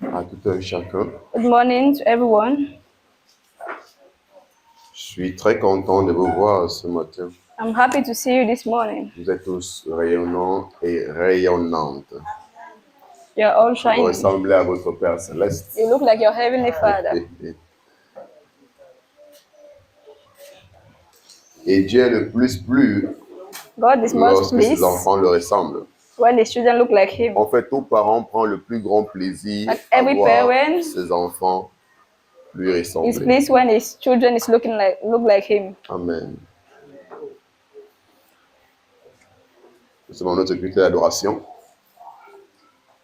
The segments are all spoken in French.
À tout un chacun. Good morning to everyone. Je suis très content de vous voir ce matin. I'm happy to see you this morning. Vous êtes tous rayonnants et rayonnantes. You're all Vous shining. ressemblez à votre Père Céleste. You look like your heavenly Father. Et Dieu est le plus plu God is most lorsque ses pleased enfants le ressemblent. when his children look like him. En fait, tout parent prend le plus grand plaisir Like à every voir parent ses enfants lui is ressembler. pleased when his children look like him. Amen. Nous sommes en notre culte d'adoration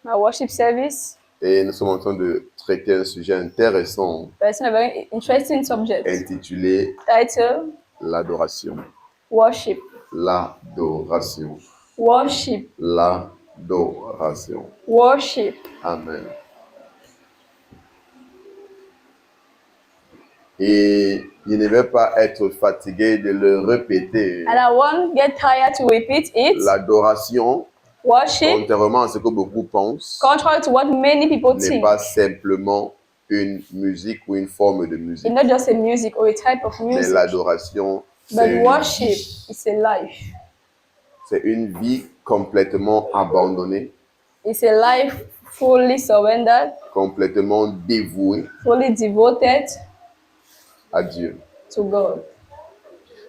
Our worship service. et nous sommes en train de traiter un sujet intéressant It's a very interesting subject. intitulé Title: l'adoration. Worship. L'adoration. Worship. L'adoration. Worship. Amen. Et je ne vais pas être fatigué de le répéter. And I won't get tired to repeat it. L'adoration, Worship, contrairement à ce que beaucoup pensent, contrary to what many people n'est think, pas simplement une musique ou une forme de musique. it's not just a music or a type of Mais music, l'adoration, but c'est une worship vie. is a life. C'est une vie complètement abandonnée, It's a life fully surrendered, complètement dévouée fully devoted à Dieu. to God.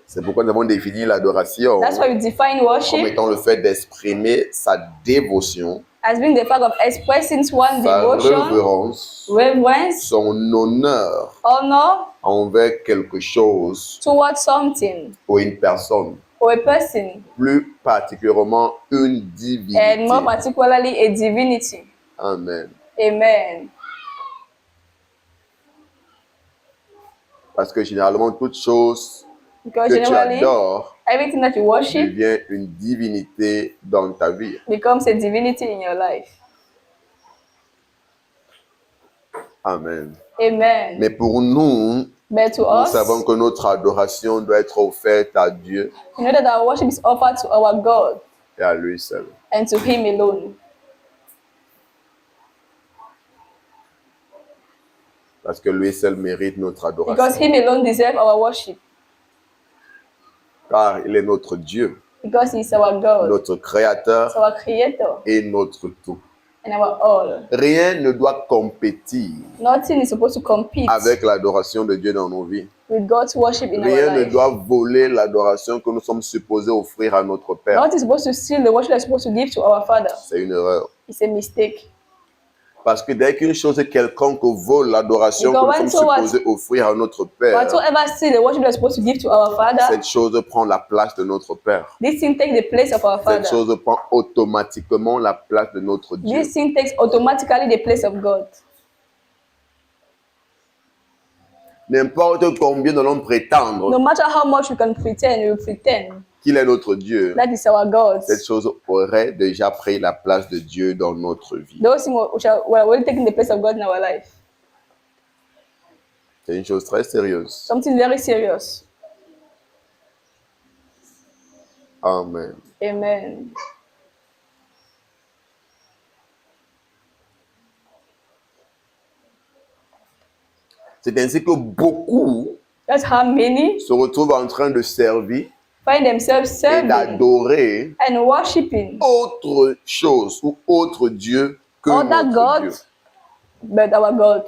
C'est pourquoi nous avons défini l'adoration That's why we define comme worship étant le fait d'exprimer sa dévotion, as being the fact of expressing one's sa devotion, révérence, reverence, son honneur honor envers quelque chose towards something ou une personne, or a person, plus particulièrement une and divinité. more particularly a divinity. Amen. Amen. Parce que généralement, toute chose Because que tu generally, adores everything that you worship devient une divinité dans ta vie. becomes a divinity in your life. Amen. Amen. Mais pour nous, But to nous us, savons que notre adoration doit être offerte à Dieu you know that our worship is offered to our God et à lui seul. and to Him alone. Parce que lui seul mérite notre Because adoration. Him alone deserves our worship. Car il est notre Dieu, Because He is our God, notre He's Créateur our Creator, et notre tout. and our all. Rien ne doit compétir Nothing is supposed to compete avec l'adoration de Dieu dans nos vies. with God's worship in our Rien ne life. doit voler l'adoration que nous sommes supposés offrir à notre Père. Nothing is supposed to steal the worship that we're supposed to give to our Father. C'est une erreur. It's a mistake. Parce que dès qu'une chose quelconque vole l'adoration que Because nous sommes supposés offrir à notre Père, Whatsoever steal the worship that we're supposed to give to our Father, cette chose prend la place de notre Père. this thing takes the place of our Cette Father. chose prend automatiquement la place de notre Dieu. This thing takes automatically the place of God. N'importe combien nous allons prétendre No matter how much we can pretend, we will pretend qu'il est notre Dieu, that is our God. cette chose aurait déjà pris la place de Dieu dans notre vie. Those things were already taking the place of God in our life. C'est une chose très sérieuse. Something very serious. Amen. Amen. C'est ainsi que beaucoup That's how many se retrouvent en train de servir find themselves et serving d'adorer and worshiping autre chose ou autre Dieu que other notre Dieu. gods, but our God.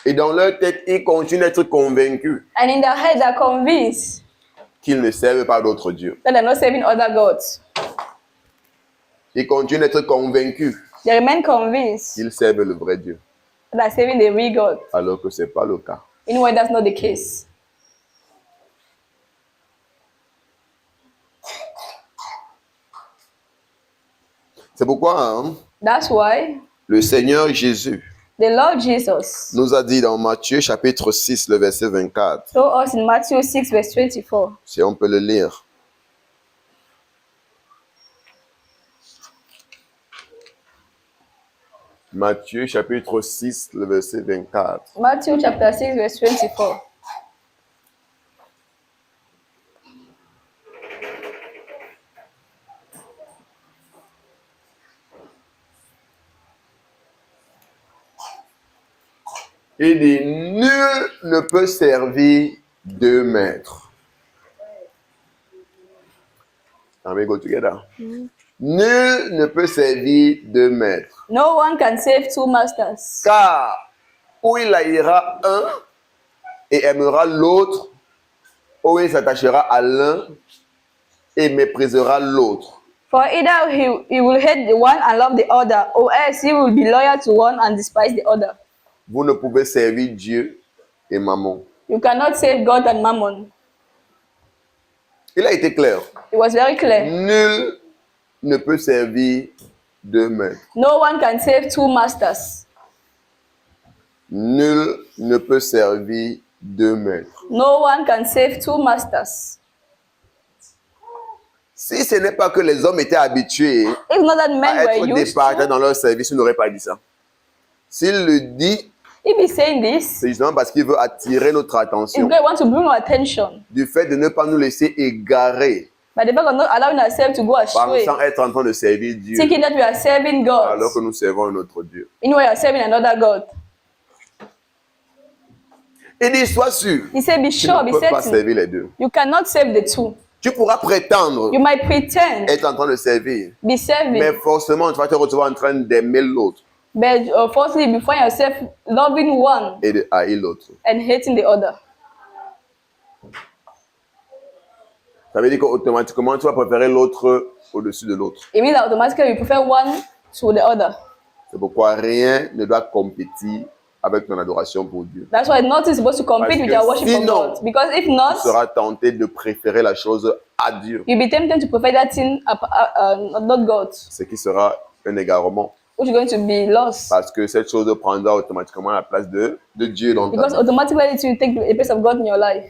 Et dans leur tête, ils continuent d'être convaincus And in their head, they're convinced qu'ils ne servent pas d'autres dieux. that they're not serving other gods. Ils continuent d'être convaincus They remain convinced qu'ils servent le vrai Dieu, that they're serving the real God. alors que ce n'est pas le cas. Anyway, that's not the case. C'est pourquoi That's why le Seigneur Jésus the Lord Jesus nous a dit dans Matthieu chapitre 6, le verset 24, told us in Matthew 6, verse 24. si on peut le lire. Matthieu chapitre 6, le verset 24. Matthew chapter 6, verse 24. Il dit, nul ne peut servir deux maîtres. Can we go together? Nul ne peut servir deux maîtres. No one can save two masters. Car ou il haïra un et aimera l'autre, ou il s'attachera à l'un et méprisera l'autre. For either he will hate the one and love the other, or else he will be loyal to one and despise the other. Vous ne pouvez servir Dieu et Mammon. You cannot save God and Mammon. Il a été clair. It was very clear. Nul ne peut servir deux maîtres. No one can save two masters. Nul ne peut servir deux maîtres. No one can save two masters. Si ce n'est pas que les hommes étaient habitués If not that men à were être used départages to, dans leur service, il n'aurait pas dit ça. S'il le dit, if he's saying this, c'est justement parce qu'il veut attirer notre it's attention because he wants to bring our attention. du fait de ne pas nous laisser égarer, But the fact of not allowing ourselves to go astray, pensant être en train de servir Dieu thinking that we are serving God, alors que nous servons un autre Dieu. in way we are serving another God. Il dit, sois sûr, He said, be tu sure, ne be peux pas certain. servir les deux. You cannot save the two. Tu pourras prétendre You might pretend être en train de servir, be serving, mais forcément, tu vas te retrouver en train d'aimer l'autre but firstly, you find yourself loving one et de haïr l'autre. and hating the other. Ça veut dire qu'automatiquement, tu vas préférer l'autre au-dessus de l'autre. It means that automatically you prefer one to the other. C'est pourquoi rien ne doit compétir avec ton adoration pour Dieu. That's why nothing is supposed to compete Parce with que your worship sinon, of God. Because if Tu not, seras tenté de préférer la chose à Dieu, you'll be tempted to prefer that thing, not God, ce qui sera un égarement. which is going to be lost. Parce que cette chose prendra automatiquement la place de Dieu dans ta Because vie. automatically it will take the place of God in your life.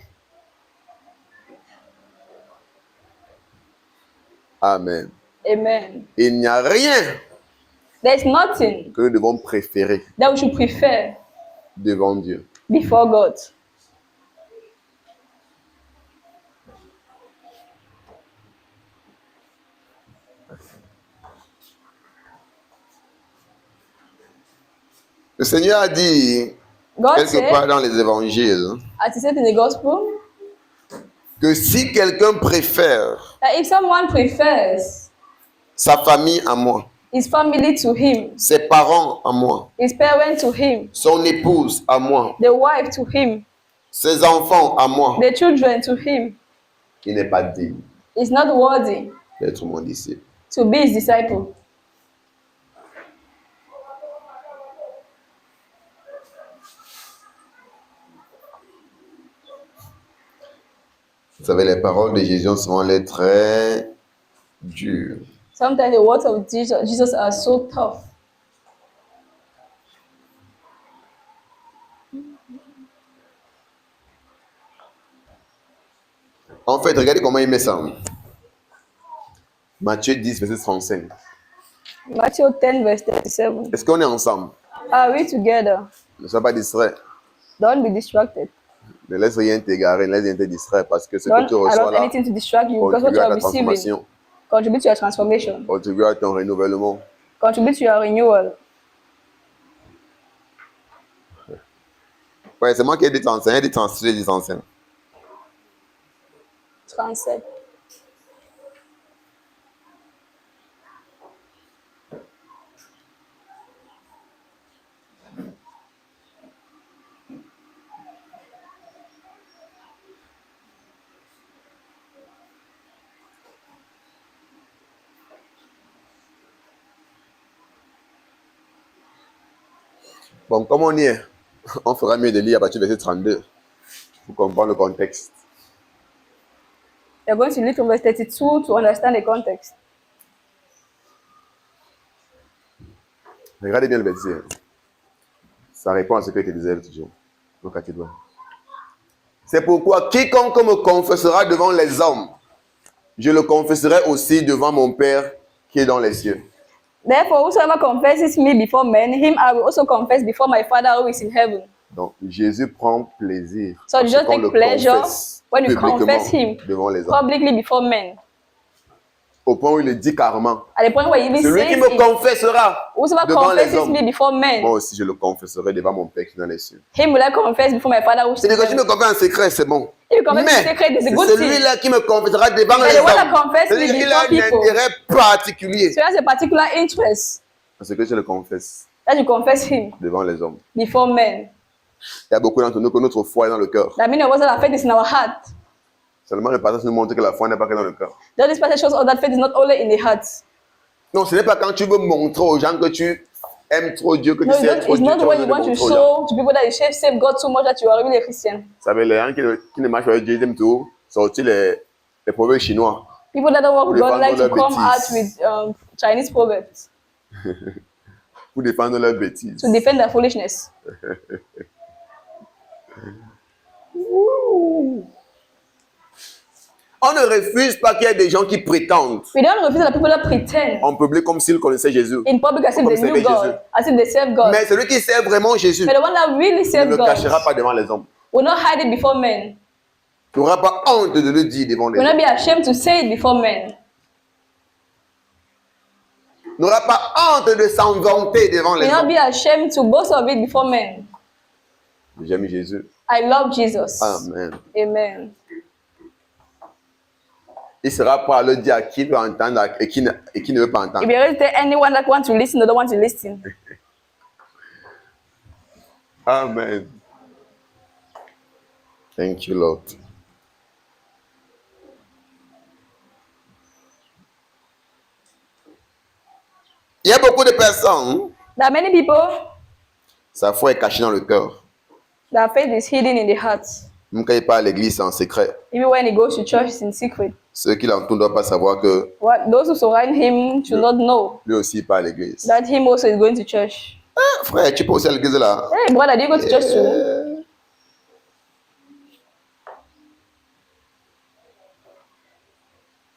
Amen. Amen. Il n'y a rien There's nothing que nous devons préférer that we should prefer devant Dieu. before God. Le Seigneur a dit, God quelque part said, dans les évangiles, as he said in the gospel, que si quelqu'un préfère that if someone prefers sa famille à moi, his family to him, ses parents à moi, his parents to him, son épouse à moi, the wife to him, ses enfants à moi, the children to him, il n'est pas digne is not worthy d'être mon disciple. to be his disciple. Vous savez, les paroles de Jésus ont souvent l'air très dures. Sometimes the words of Jesus are so tough. En fait, regardez comment il met ça. Matthieu 10, verset 35. Matthew 10, verse 37. Est-ce qu'on est ensemble? Are we together? Ne sois pas distrait. Don't be distracted. Ne laisse rien t'égarer, ne laisse rien te distraire parce que ce que Don't tu reçois allow là anything to distract you because what contribue you à are ta receiving transformation, contribute to your transformation, contribue à ton renouvellement. contribute to your renewal. Ouais, c'est moi qui ai dit t'enseigner, il dit t'enseigner, il dit t'enseigner. 37. Bon, comme on y est, on fera mieux de lire à partir du verset 32 pour comprendre le contexte. You're going to read from verse 32 to understand the context. Regardez bien le verset. Ça répond à ce que tu disais l'autre jour. Donc, à tes doigts. C'est pourquoi quiconque me confessera devant les hommes, je le confesserai aussi devant mon Père qui est dans les cieux. Therefore, whosoever confesses me before men, him I will also confess before my Father who is in heaven. Donc, Jésus prend plaisir So à you ce just qu'on take le pleasure confesse when you publiquement confess him devant les hommes. publicly before men. Au point où il le dit carrément. At the point where he even Celui says qui me it, confessera whosoever devant les confesses hommes, me before men, moi aussi je le confesserai devant mon Père qui est dans les cieux. him will I confess before my Father who is in C'est-à-dire que tu me heaven. confesses en secret, c'est bon. If you confess in Mais secret, it's a c'est good thing. celui-là qui me confessera devant But les the one that hommes. confesses me C'est-à-dire qu'il a before un people, intérêt particulier. so he has a particular interest Parce que je le confesse that you confess him devant les hommes. before men. Il y a beaucoup d'entre nous que notre foi est dans le cœur. That many of us that our faith is in our heart. Seulement le passage nous montre que la foi n'est pas que dans le cœur. Then this passage shows us that faith is not only in the heart. Non, ce n'est pas quand tu veux montrer aux gens que tu aimes trop Dieu, que No, tu sais trop it's Dieu, not tu as when besoin you de want to montrer aux gens. show to people that you save God so much that you are really a Christian. Vous savez, les gens qui ne marchent pas avec Dieu, ils aiment tout sortir les proverbes chinois. People that don't work with Pour God like to défendre come leurs out with Chinese proverbs Pour défendre leurs bêtises. to defend their foolishness. On ne refuse pas qu'il y ait des gens qui prétendent We don't refuse that people that pretend en public comme s'ils connaissaient Jésus. in public as if Comme they servait knew God, Jésus. as if they serve God. Mais celui qui sert vraiment Jésus But the one that really ne serves le God cachera pas devant les hommes. will not hide it before men. Tu n'auras pas honte de le dire devant les Will not hommes. be ashamed to say it before men. Tu n'auras pas honte de s'en vanter devant les Will not hommes. be ashamed to boast of it before men. J'aime Jésus. I love Jesus. Amen. Amen. Il sera prêt à le dire à qui veut entendre et qui ne veut pas entendre. If you already tell anyone that wants to listen or don't want to listen, Amen. Thank you, Lord. Il y a beaucoup de personnes, there are many people sa foi est cachée dans le cœur. that faith is hidden in the heart. Même quand il part à l'église, c'est en secret. Even when he goes to church, it's in secret. Ceux qui l'entourent ne doivent pas savoir que Those who surround him should not know lui aussi il part à l'église. that him also is going to church. Ah, frère, tu peux aussi à l'église là. Hey, brother, do you go to church too?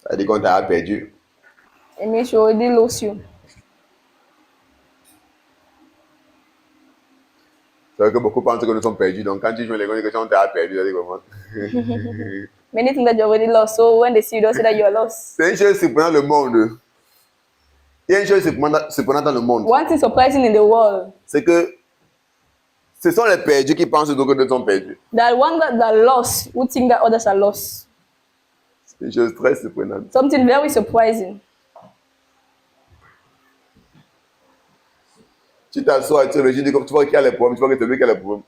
Ça dit qu'on t'a perdu. It means you already lost you. C'est vrai que beaucoup pensent que nous sommes perdus. Donc quand tu joues les gars, on t'a perdu. Ça dit comment? Many things that you already lost. So when they see you, don't say that you are lost. C'est une chose surprenante dans le monde. Il y a une chose surprenante dans le monde. One thing surprising in the world, C'est que ce sont les perdus qui pensent donc que nous sommes perdus. that one that lost would think that others are lost. C'est une chose très surprenante. Something very surprising. Tu t'assois, tu réagis, tu vois qu'il y a les problèmes, tu vois que c'est lui qui a les problèmes.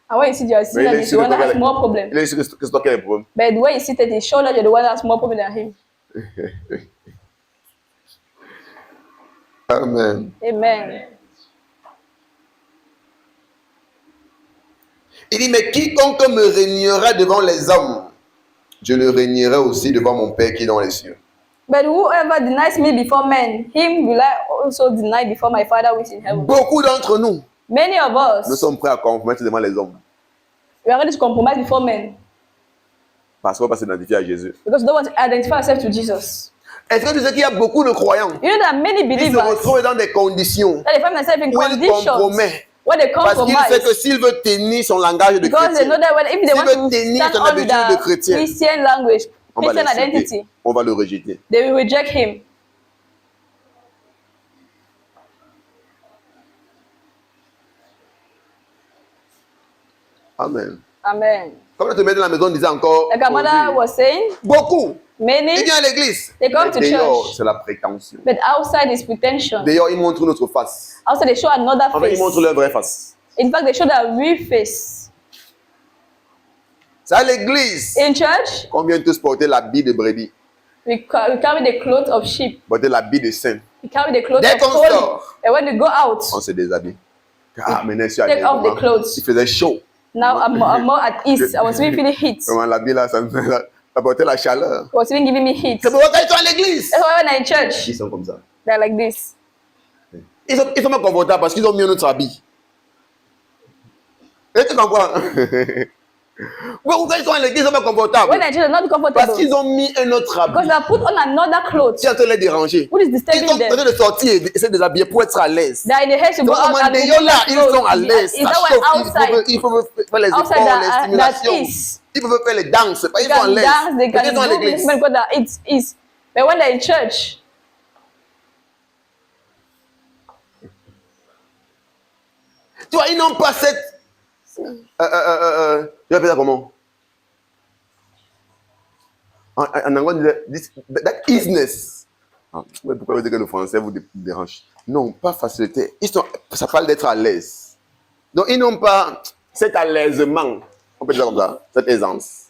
And when you sit, you are seeing Mais il that est he's the sûr one that que has more problem. il est sûr que c'est toi qui as les problèmes. But the way he's seated, he's sure that you're the one that has more problem than him. Amen. Amen. Il dit, mais quiconque me régnera devant les hommes, je le régnerai aussi devant mon Père qui est dans les cieux. But whoever denies me before men, him will I also deny before my Father which is in heaven. Beaucoup d'entre nous, Many of nous us, sommes prêts à compromettre devant les hommes we are ready to compromise before men parce qu'on va s'identifier à Jésus. because we don't want to identify ourselves to Jesus. Est-ce que tu sais qu'il y a beaucoup de croyants You know that many qui se believers retrouvent dans des conditions that they find themselves in où ils conditions compromettent where they parce qu'il sait que compromise s'il veut tenir son langage de because they know chrétien, that if they S'il want veut to tenir stand son on habitude de the chrétien, Christian language, on va Christian l'insulter, identity, on va le rejeter. they will reject him. Amen. Amen. Comme notre mère dans la maison disait encore, Like our mother was saying, beaucoup, many, ils viennent à l'église. they come Mais to dehors, church, c'est la prétention. but outside is pretension. Dehors, ils montrent notre face. Outside they show another En fait, face. ils montrent leur vraie face. In fact, they show their real face. C'est à l'église In church, qu'on vient tous porter l'habit de brebis, we carry the clothes of sheep. porter l'habit de saint. We carry the clothes Dès of qu'on holy. sort, And when we go out, on se déshabille. Ah, maintenant, je suis take off the clothes. Il faisait chaud. Now I'm more at ease. I was really feeling heat. Comment l'habit là, ça portait la chaleur. It was even giving me heat. C'est pourquoi quand ils sont à l'église, That's why when I'm in church, ils sont comme ça. they're like this. Ils sont pas confortables parce qu'ils ont mis un autre habit. Et tu comprends? Pourquoi quand ils sont à l'église, ils sont pas confortables? When I'm in church, they're not Parce comfortable qu'ils ont mis un autre because habit. they put on another clothes Qui est en train de les déranger. which is Ils disturbing sont en them. train de sortir et d'essayer de déshabiller pour être à l'aise. They're in the head to go Donc, out au and moment là, ils sont à l'aise. Is Ça that why chauffe. outside? Ils peuvent faire les Outside efforts, that- les that stimulations. is. Ils peuvent faire les danses. Ils They sont à can l'aise. dance, they Parce can qu'ils sont à do l'église. this because that it is. But when they're in church, tu vois, ils n'ont pas cette... je vais appeler ça comment? En anglais, that easiness. Ah, pourquoi vous dites que le français vous dérange? Non, pas facilité. Ça parle d'être à l'aise. Donc, ils n'ont pas cet aisement. On peut dire comme ça, cette aisance.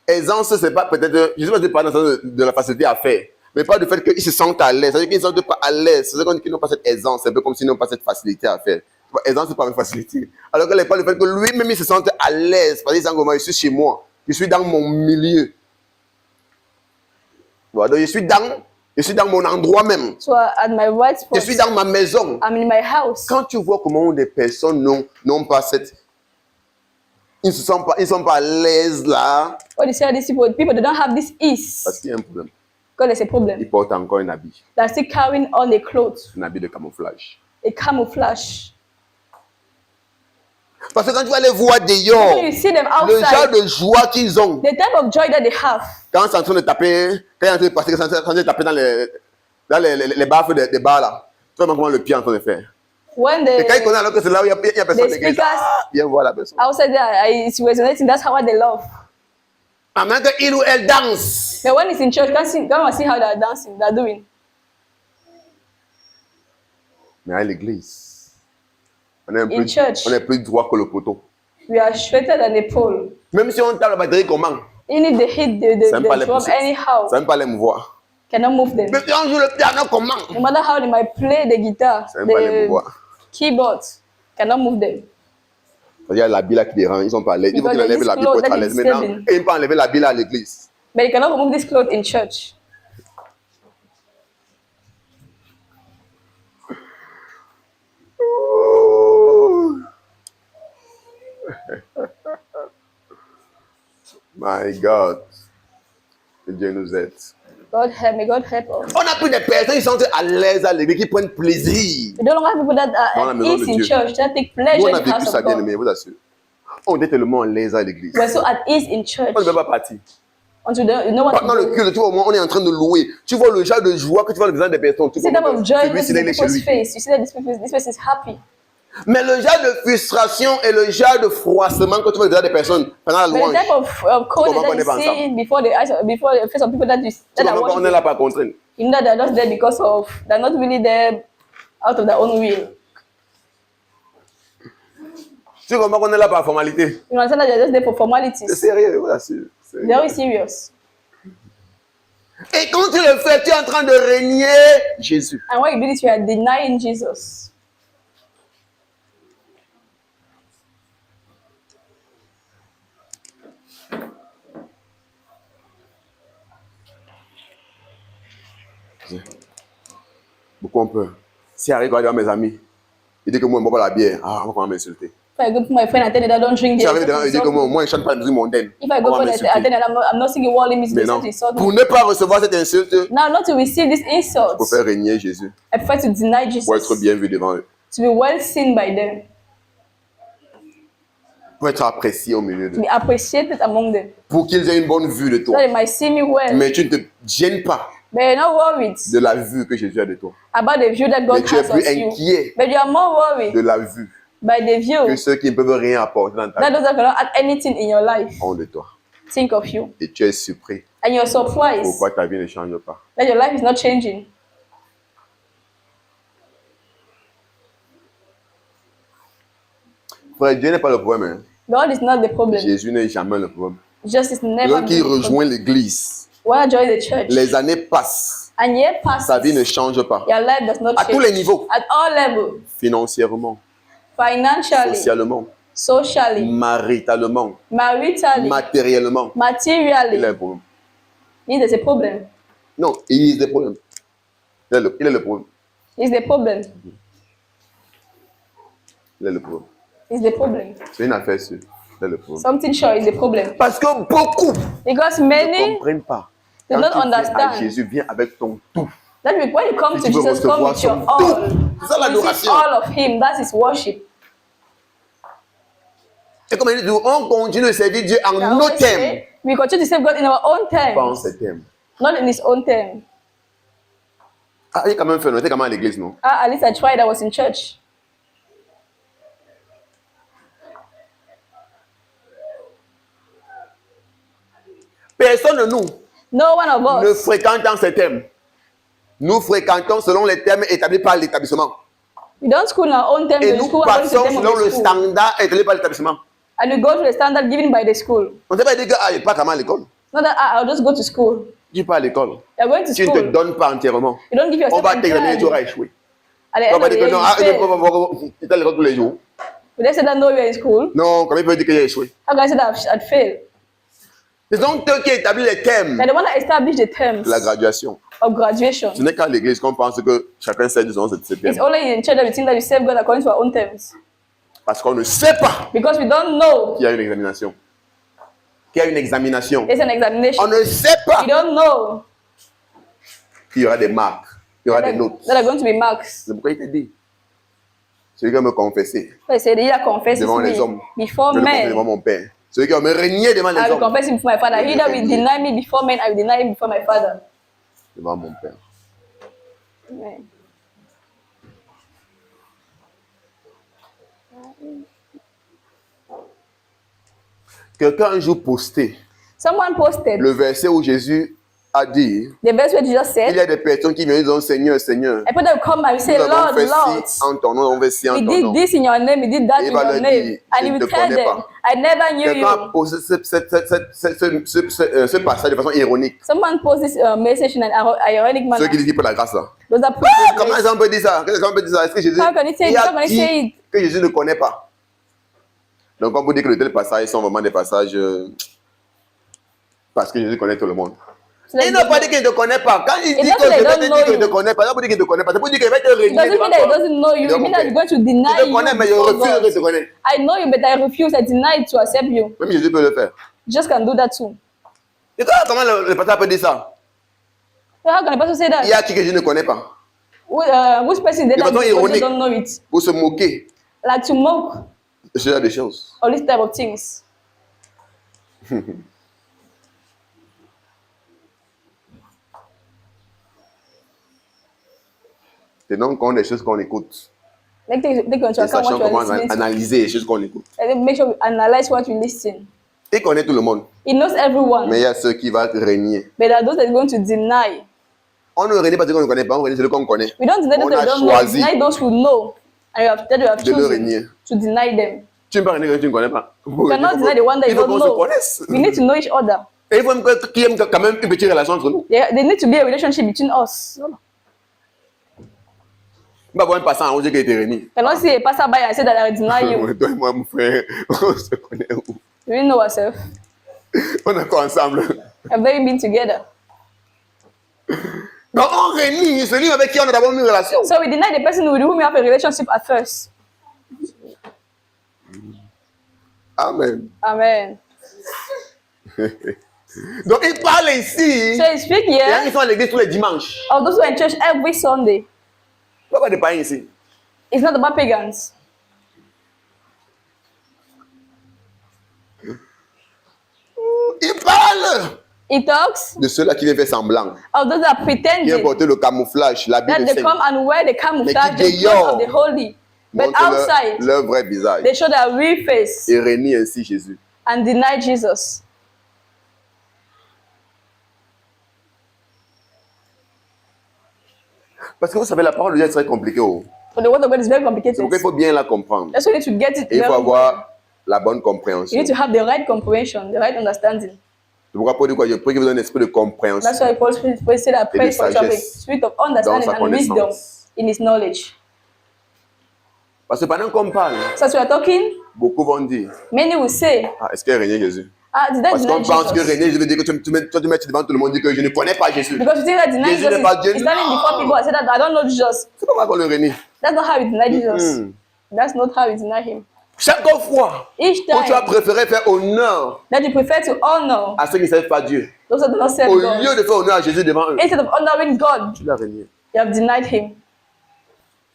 Aisance, c'est pas peut-être, je ne sais pas dans le sens de la facilité à faire, mais pas du fait qu'ils se sentent à l'aise. C'est-à-dire qu'ils ne se sentent pas à l'aise. C'est-à-dire qu'ils n'ont pas cette aisance. C'est un peu comme s'ils n'ont pas cette facilité à faire. Aisance, c'est pas une facilité. Alors qu'elle n'est pas le fait que lui-même, il se sente à l'aise. Parce que je suis chez moi. Je suis dans mon milieu. Voilà, donc je suis dans mon endroit même. so at my right spot, Je suis dans ma maison. I'm in my house. Quand tu vois comment des personnes n'ont pas cette... Ils ne sont pas à l'aise là. What you say, these people, they don't have this ease. Parce qu'il y a un problème. Because there's a problem. Ils portent encore un habit. They're still carrying on a cloth, Un habit de camouflage. a camouflage. Parce que quand tu vas les voir dehors, When you see them le genre outside, de joie qu'ils ont, the type of joy that they have, quand c'est en train de taper, quand ils sont en train de passer, quand ils sont en train de taper dans les baffes des bars là, tu vois comment le pied est en train de faire. when Et quand ils the connaissent alors que c'est là où il y a personne the d'église, speakers viens voir la personne. outside there, it's resonating. That's how they love. En même temps qu'il ou elle danse. But when it's in church, come and see how they're dancing, they're doing. Mais à l'église, on est church. plus droit que le poteau. We are straighter than a pole. Même si on tape la batterie comment, Even if they hit ça n'aime pas the les drum pousser. anyhow, Ça n'aime pas les mouvoir. cannot move them. Même si on joue le piano comment, No matter how they might play the guitar, ça n'aime pas les the mouvoir. keyboard, cannot move them. C'est-à-dire l'habit là qui dérange, ils sont pas à l'aise. Il faut Because qu'ils enlèvent this l'habit pour clothes être à that l'aise. is Maintenant, disturbing. et ils ne peuvent pas enlever l'habit là à l'église. But you cannot remove this cloth in church. My God. Que Dieu nous aide. God help me, God help us. On a plus de personnes qui sont à l'aise à l'église, qui prennent plaisir. We don't have people that Dans la are maison at ease de in Dieu. church, that take Nous, pleasure on in a the vécu house ça of bien God. aimé, je vous assure. On était tellement à l'aise à l'église. We're so at ease in church. On ne veut pas partir. Until you know what Pendant to le do. culte, tu vois, au moins, on est en train de louer. Tu vois le genre de joie que tu vois dans les visage des personnes. Tu You see vois the type of joy celui, in c'est là, il est chez people's lui. face. You see that this person is happy. Mais le genre de frustration et le genre de froissement que tu vois dans les visage des personnes pendant la But the louange. type of coldness Comment on that est pas you see before the face of people that Tu are vois, on est watching, là par contrainte. you know that they're just there because of, they're not really there out of their own will. Tu comprends qu'on est là par formalité. You understand that they're just there for C'est formalities. sérieux, je vous assure. C'est They're very serious. Et quand tu le fais, tu es en train de régner Jésus. And when you do this, you are denying Jesus. Beaucoup on peut. Si arrive à dire à mes amis, il dit que moi, je ne bois pas la bière. Ah, on va m'insulter. If I go to my friend and tell them I don't drink Si beer, arrive devant, il dit que moi, je ne chante pas la musique mondaine. if I On go va for that and m'insulter. tell them I'm not singing worldly music, Mais they non, say insult pour me. ne pas recevoir cette insulte, il Now, not to receive this insult, faut faire régner Jésus. I prefer to deny Jesus, Pour être bien vu devant eux. to be well seen by them, Pour être apprécié au milieu to d'eux. be appreciated among them, Pour qu'ils aient une bonne vue de so toi. that they might see me well. Mais tu ne te gênes pas But you're not worried de la vue que Jésus a de toi. about the view that Mais God tu es has of plus you. inquiet But you are more worried de la vue by the view que ceux qui ne peuvent rien apporter dans ta that vie those that cannot add anything in your life ont de toi. think of you. Et tu es surpris. And you're surprised Pourquoi ta vie ne change pas? that your life is not changing. Frère, Dieu n'est pas le problème. Hein. God is not the problem. Jésus n'est jamais le problème. Justice never Quelqu'un qui be the problem. rejoint l'église, When I join the church, les années passent, and year passes, sa vie ne change pas. your life does not À change. tous les niveaux. At all levels, Financièrement, financially, socialement, socially, maritalement, maritally, matériellement. Il a materially. un problème. There's a problem. Non, il y a des problèmes. Il est le problème. It's the problem. Il est le problème. It's the problem. C'est une affaire sûre. Il est le problème. Something sure is the problem. Parce que beaucoup Because ne many comprennent pas. do Quand not tu viens à understand. Jésus, viens avec ton tout. that when you come Et to tu veux Jesus, come recevoir with your son all. tout. C'est ça Receive l'adoration. all of Him. That's His worship. Et comme il dit, on continue de servir Dieu en I nos always thèmes. say, We continue to serve God in our own pas en terms, ses termes. not in His own terms. Ah, il a quand même fait, on était quand même à l'église, non? At least I tried. I was in church. Personne de nous No one of ne us. fréquente en ces termes. Nous fréquentons selon les termes établis par l'établissement. We don't school in our own terms. Et We nous school according to the passons term selon of the le school. standard établi par l'établissement. And we go to the standard given by the school. On ne sait pas dire que ah, il pas comment à l'école. Not that I'll just go to school. Tu pas à l'école. You're going to Tu ne te school. donnes pas entièrement. You don't give On yourself va t'examiner et tu auras entirely. échoué. At the On end va of the dire que day, non, you fail. tu es à l'école tous les jours. Would they say that no, you're in school? Non, comment il peut dire que j'ai échoué? How can I say that I'd failed? C'est donc eux qui établit les thèmes They're the one that established the terms de la graduation. of graduation. Ce n'est qu'à l'église qu'on pense que chacun sait selon ses It's thèmes. only in church that we think that we serve God according to our own terms. Parce qu'on ne sait pas Because we don't know qu'il y a une examination. Qu'il y a une examination. there's an examination. On ne sait pas We don't know qu'il y aura des marques, qu'il y aura des notes. that are going to be marks. C'est pourquoi il te dit. Celui qui va me confesser So he said, he that confesses devant les me hommes, before je le confesse devant men, mon Père. Celui qui va me régner devant les I will hommes, confess him before my Father. He that will deny me before men, I will deny him before my Father. devant mon Père. Amen. Quelqu'un un jour posté Someone posted le verset où Jésus a dit the verse where Jesus il y said, a des personnes qui viennent et disent Seigneur, Seigneur, and people come and say, nous avons Lord, fait Lord, ci en ton nom, nous avons fait ci en we ton did nom. this in your name, we did that Et in il va your leur name. dire, And je he ne will te tell connais them, pas. I never knew Quelqu'un a you. posé ce passage de façon ironique. Someone posted this message in an ironic Ceux qui manner. disent pour la grâce là. Those are Ah, comment people. est-ce qu'on peut dire ça? Comment peut dire ça? Est-ce que Jésus How can he say il it? a How can he say dit it? que Jésus ne connaît pas? Donc on peut dire que de tels passages sont vraiment des passages parce que Jésus connaît tout le monde. So that Il he n'a doesn't pas know. dit qu'il ne te connaît pas. Quand il It dit doesn't que mean je they vais te don't dire know qu'il ne te you. connaît pas, ça veut dire qu'il ne te connaît pas. Ça veut dire qu'il va te It régner doesn't devant mean that he toi. doesn't know you. Devant It mon means that he's Père. going to deny Je te you. connais, mais je before refuse God. que je te connais. I know you, but I refuse. I deny to accept you. Même Jésus peut le faire. Jesus can do that too. Et comment le pasteur peut dire ça? So how can a person say Il y that? a qui que je ne connais pas. Which person is there De that façon you ironique. don't know it? Pour se moquer Like to mock de ce genre de choses. all these type of things. Tenons compte des choses qu'on écoute. Like take into Et account sachant what you comment are listening to. analyser les choses qu'on écoute. And then make sure we analyze what you listen. Il connaît tout le monde. He knows everyone, Mais il y a ceux qui vont régner. but there are those that are going to deny. On ne renie pas ceux qu'on ne connaît pas, on renie ceux qu'on connaît. We don't deny those On that a we don't know. We choisi deny those who know, and that we have de le chosen régner. to deny them. Tu ne peux pas renier que tu ne connais pas. You cannot deny the one that Il you faut don't qu'on se know. connaisse. We need to know each other. Et il faut même qu'il y ait quand même une petite relation entre nous. There need to be a relationship between us. You On va voir un passant, on dit qu'il était réuni. cannot see a passerby and say that I deny you. Toi et moi, mon frère, on se connaît où? We really know ourselves. On est encore ensemble. Have they been together? Donc on réunit celui avec qui on a d'abord une relation. So we deny the person with whom we have a relationship at first. Amen. Amen. Donc il parle ici. So he speak Il y a here qui sont à l'église tous les dimanches. of those who are in church every Sunday. Il n'y a pas de païens ici. It's not about pagans. Il parle He talks de ceux-là qui viennent faire semblant, of those that qui pretending viennent porter le camouflage, l'habit that de they saint, come and wear the camouflage, Mais qui the clothes of the dehors holy. But montrent outside, leur vrai visage they show their real face et réunissent ainsi Jésus. and deny Jesus. Parce que vous savez, la parole de Dieu est très compliquée. Oh. So the word of God is very C'est complicated. pourquoi il faut bien la comprendre. That's why you need to get it Et il faut very well. avoir la bonne You compréhension. need to have the right comprehension, the right understanding. C'est pourquoi Paul dit quoi? Je prie qu'il vous donne un esprit de compréhension. That's why Paul said, I pray for you to have a sagesse spirit of dans understanding sa and wisdom connaissance. in his knowledge. Parce que pendant qu'on parle, So as we are talking, beaucoup vont dire, many will say, ah, est-ce qu'il a régné Jésus? did I Parce deny qu'on pense que Jesus? régner, je veux dire que tu mets devant tout le monde, dire que je ne connais pas Jésus. Because you think that denying Jésus Jesus n'est pas Dieu. is standing before people and say that I don't know Jesus. C'est pas moi qu'on le réunit. That's not how you deny Jesus. Mm. That's not how you deny him. Chaque fois Each où tu as time préféré faire honneur that you prefer to honor à ceux qui ne servent pas Dieu, those that do not serve au God, lieu de faire honneur à Jésus devant eux, instead of honoring God, tu l'as régné. you have denied him.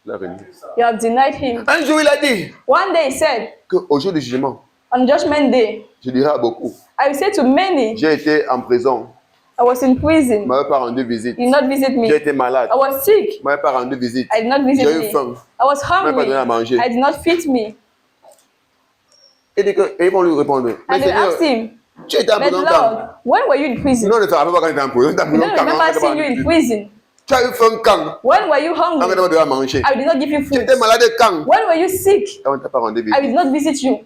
Tu l'as régné. You have denied him. Un jour, il a dit One day he said, qu'au jour du jugement, On Judgment Day, je dirais à beaucoup, I will say to many, j'ai été en prison, I was in je ne prison. m'avais pas rendu visite. You did not visit J'ai me. été malade, I was sick. je ne m'avais pas rendu visite. I did not visit J'ai eu me. faim. I was Je ne m'avais pas donné à hungry. manger. I did not feed me. Et ils vont lui répondre, mais And they Seigneur, asked him, tu étais en but prison quand? Lord, when were you in prison? Non, ne te rappelle pas quand tu étais en prison. Tu étais en We prison don't quand? remember seeing you in prison. Tu as eu faim quand? When were you Quand on t'a hungry? donné à manger. I did not give you Tu food. étais malade quand? When were you sick? Quand on ne t'a pas rendu I visite. did not visit you.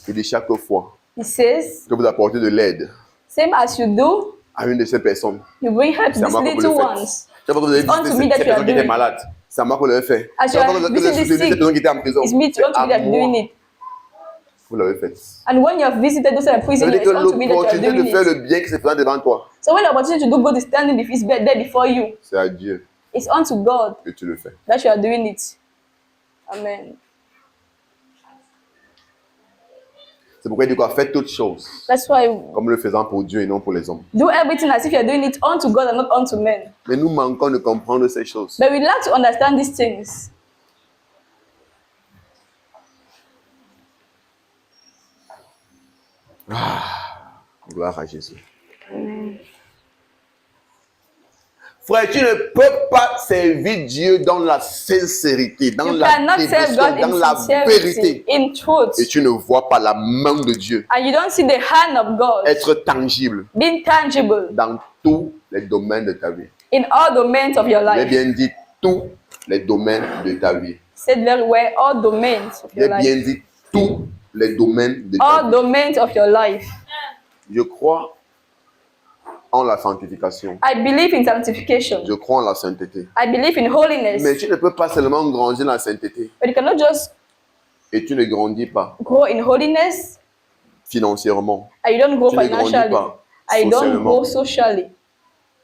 Il dit chaque fois He says, que vous apportez de l'aide same as you do, à une de ces personnes, you bring help to c'est à these moi que vous little le faites. ones. Chaque fois que vous avez It's on to visité me that cette you are personne qui était doing. malade, c'est à moi que vous l'avez fait. As you Chaque fois are que vous visiting avez the visité cette sick, personne qui était en prison, it's me to c'est want to à be that doing moi it. que vous l'avez fait. And when you have visited those that are Ça prison, veut dire it's que on to me that you are l'opportunité de doing faire it. le bien qui se présente devant toi, So when the opportunity to do good is standing is there before you, c'est à Dieu it's unto God que tu le fais. that you are doing it. Amen. C'est pourquoi il dit quoi? Faites toutes choses That's why comme le faisant pour Dieu et non pour les hommes. do everything as if you are doing it unto God and not unto men. Mais nous manquons de comprendre ces choses. But we like to understand these things. Gloire à Jésus. Frère, tu ne peux pas servir Dieu dans la sincérité, dans You la cannot serve dévotion, God dans in la sincerity, vérité. in truth, Et tu ne vois pas la main de Dieu and you don't see the hand of God être tangible being tangible dans tous les domaines de ta vie. in all domains of your J'ai life. bien dit tous les domaines de ta vie. Said very well, all domains of J'ai your life. bien dit tous les domaines de ta All vie. domains of your life. Je crois en la sanctification. I believe in sanctification. Je crois en la sainteté. I believe in holiness. Mais tu ne peux pas seulement grandir dans la sainteté But you cannot just et tu ne grandis pas grow in holiness financièrement. and you don't grow Tu ne grandis financially. pas And you don't socialement. grow socially.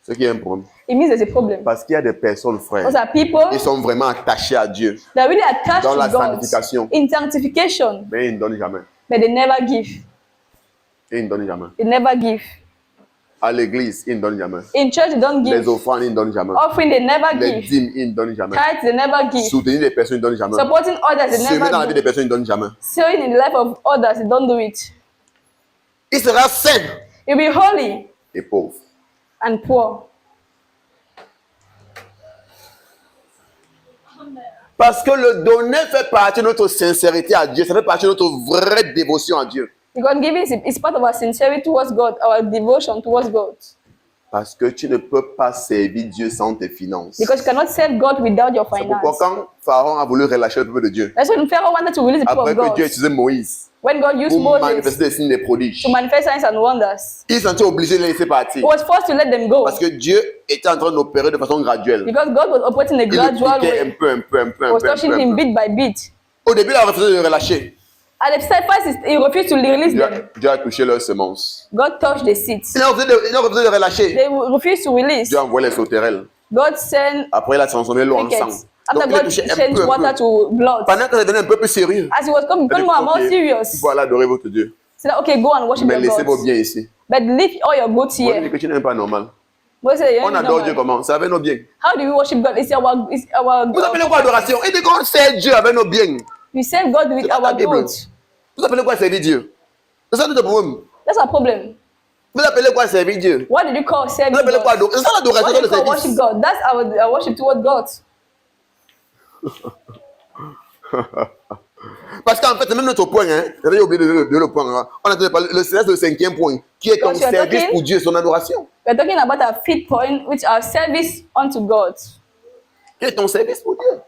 Ce qui est un problème. It means there's a problem. Parce qu'il y a des personnes, frères, Those are people ils sont vraiment attachés à Dieu, that are really attached dans la to God sanctification. in sanctification, mais ils ne donnent jamais. but they never give. Ils ne donnent jamais. They never give. À l'église, ils ne donnent jamais. In church, they don't Les give. offrandes, ils ne donnent jamais. Offering, they never Les give. dîmes, ils ne donnent jamais. Tithes, they never give. Soutenir les personnes, ils ne donnent jamais. Supporting others, they Semer dans la vie never des do. personnes, ils ne donnent jamais. Sowing in the life of others, they don't do it. Il sera saint You'll be holy et pauvre. and poor. Parce que le donner fait partie de notre sincérité à Dieu. Ça fait partie de notre vraie dévotion à Dieu. Because giving is part of our sincerity towards God, our devotion towards God. Parce que tu ne peux pas servir Dieu sans tes finances. Because you cannot serve God without your C'est pourquoi finance. quand Pharaon a voulu relâcher le peuple de Dieu, That's when Pharaoh wanted to release the people après of que God. Dieu a utilisé Moïse When God used pour Moses manifester des signes, des prodiges, to manifest signs and wonders, il s'est senti obligé de les laisser he partir. was forced to let them go. Parce que Dieu était en train d'opérer de façon graduelle. Because God was operating in a Il le gradual piquait un way. peu, un peu, un peu, He un was peu, un touching peu, un him peu. bit by bit. Au début, il a refusé de le relâcher. At the first, he refused to release them. Dieu a touché leurs semences. God touched the seeds. Il a refusé de le relâcher. They refused to release. Dieu a envoyé les sauterelles. God sent Après, il a transformé l'eau en sang. crickets. After Donc, il a God touché un changed peu, un water peu. to blood. Pendant que ça devenait un peu plus sérieux, As he was il a becoming dit, more and more ok, serious, voilà, adorez votre Dieu. he said, okay, go and worship Mais your laissez vos gods. biens ici. But leave all your goods Moi, je dis here. que tu n'es pas normal. Moses said, On adore Dieu comment? C'est avec nos biens. how do we worship God? It's our Vous appelez quoi adoration? Il dit qu'on sert Dieu avec nos biens. we serve God with C'est pas la our Bible. goods. Vous appelez quoi servir Dieu? C'est ça notre problème. That's our problem. Vous appelez quoi servir Dieu? What did you call serving Vous appelez quoi God? adorer? C'est ça l'adoration, What c'est do le you call worship service. God? That's our worship toward God. Parce qu'en fait, c'est même notre point. Hein. J'avais oublié de le point. Hein. On a parlé le 5e point, qui est ton Because you are service talking- pour Dieu, son adoration. We're talking about our fifth point, which are service unto God. Qui est ton service pour Dieu?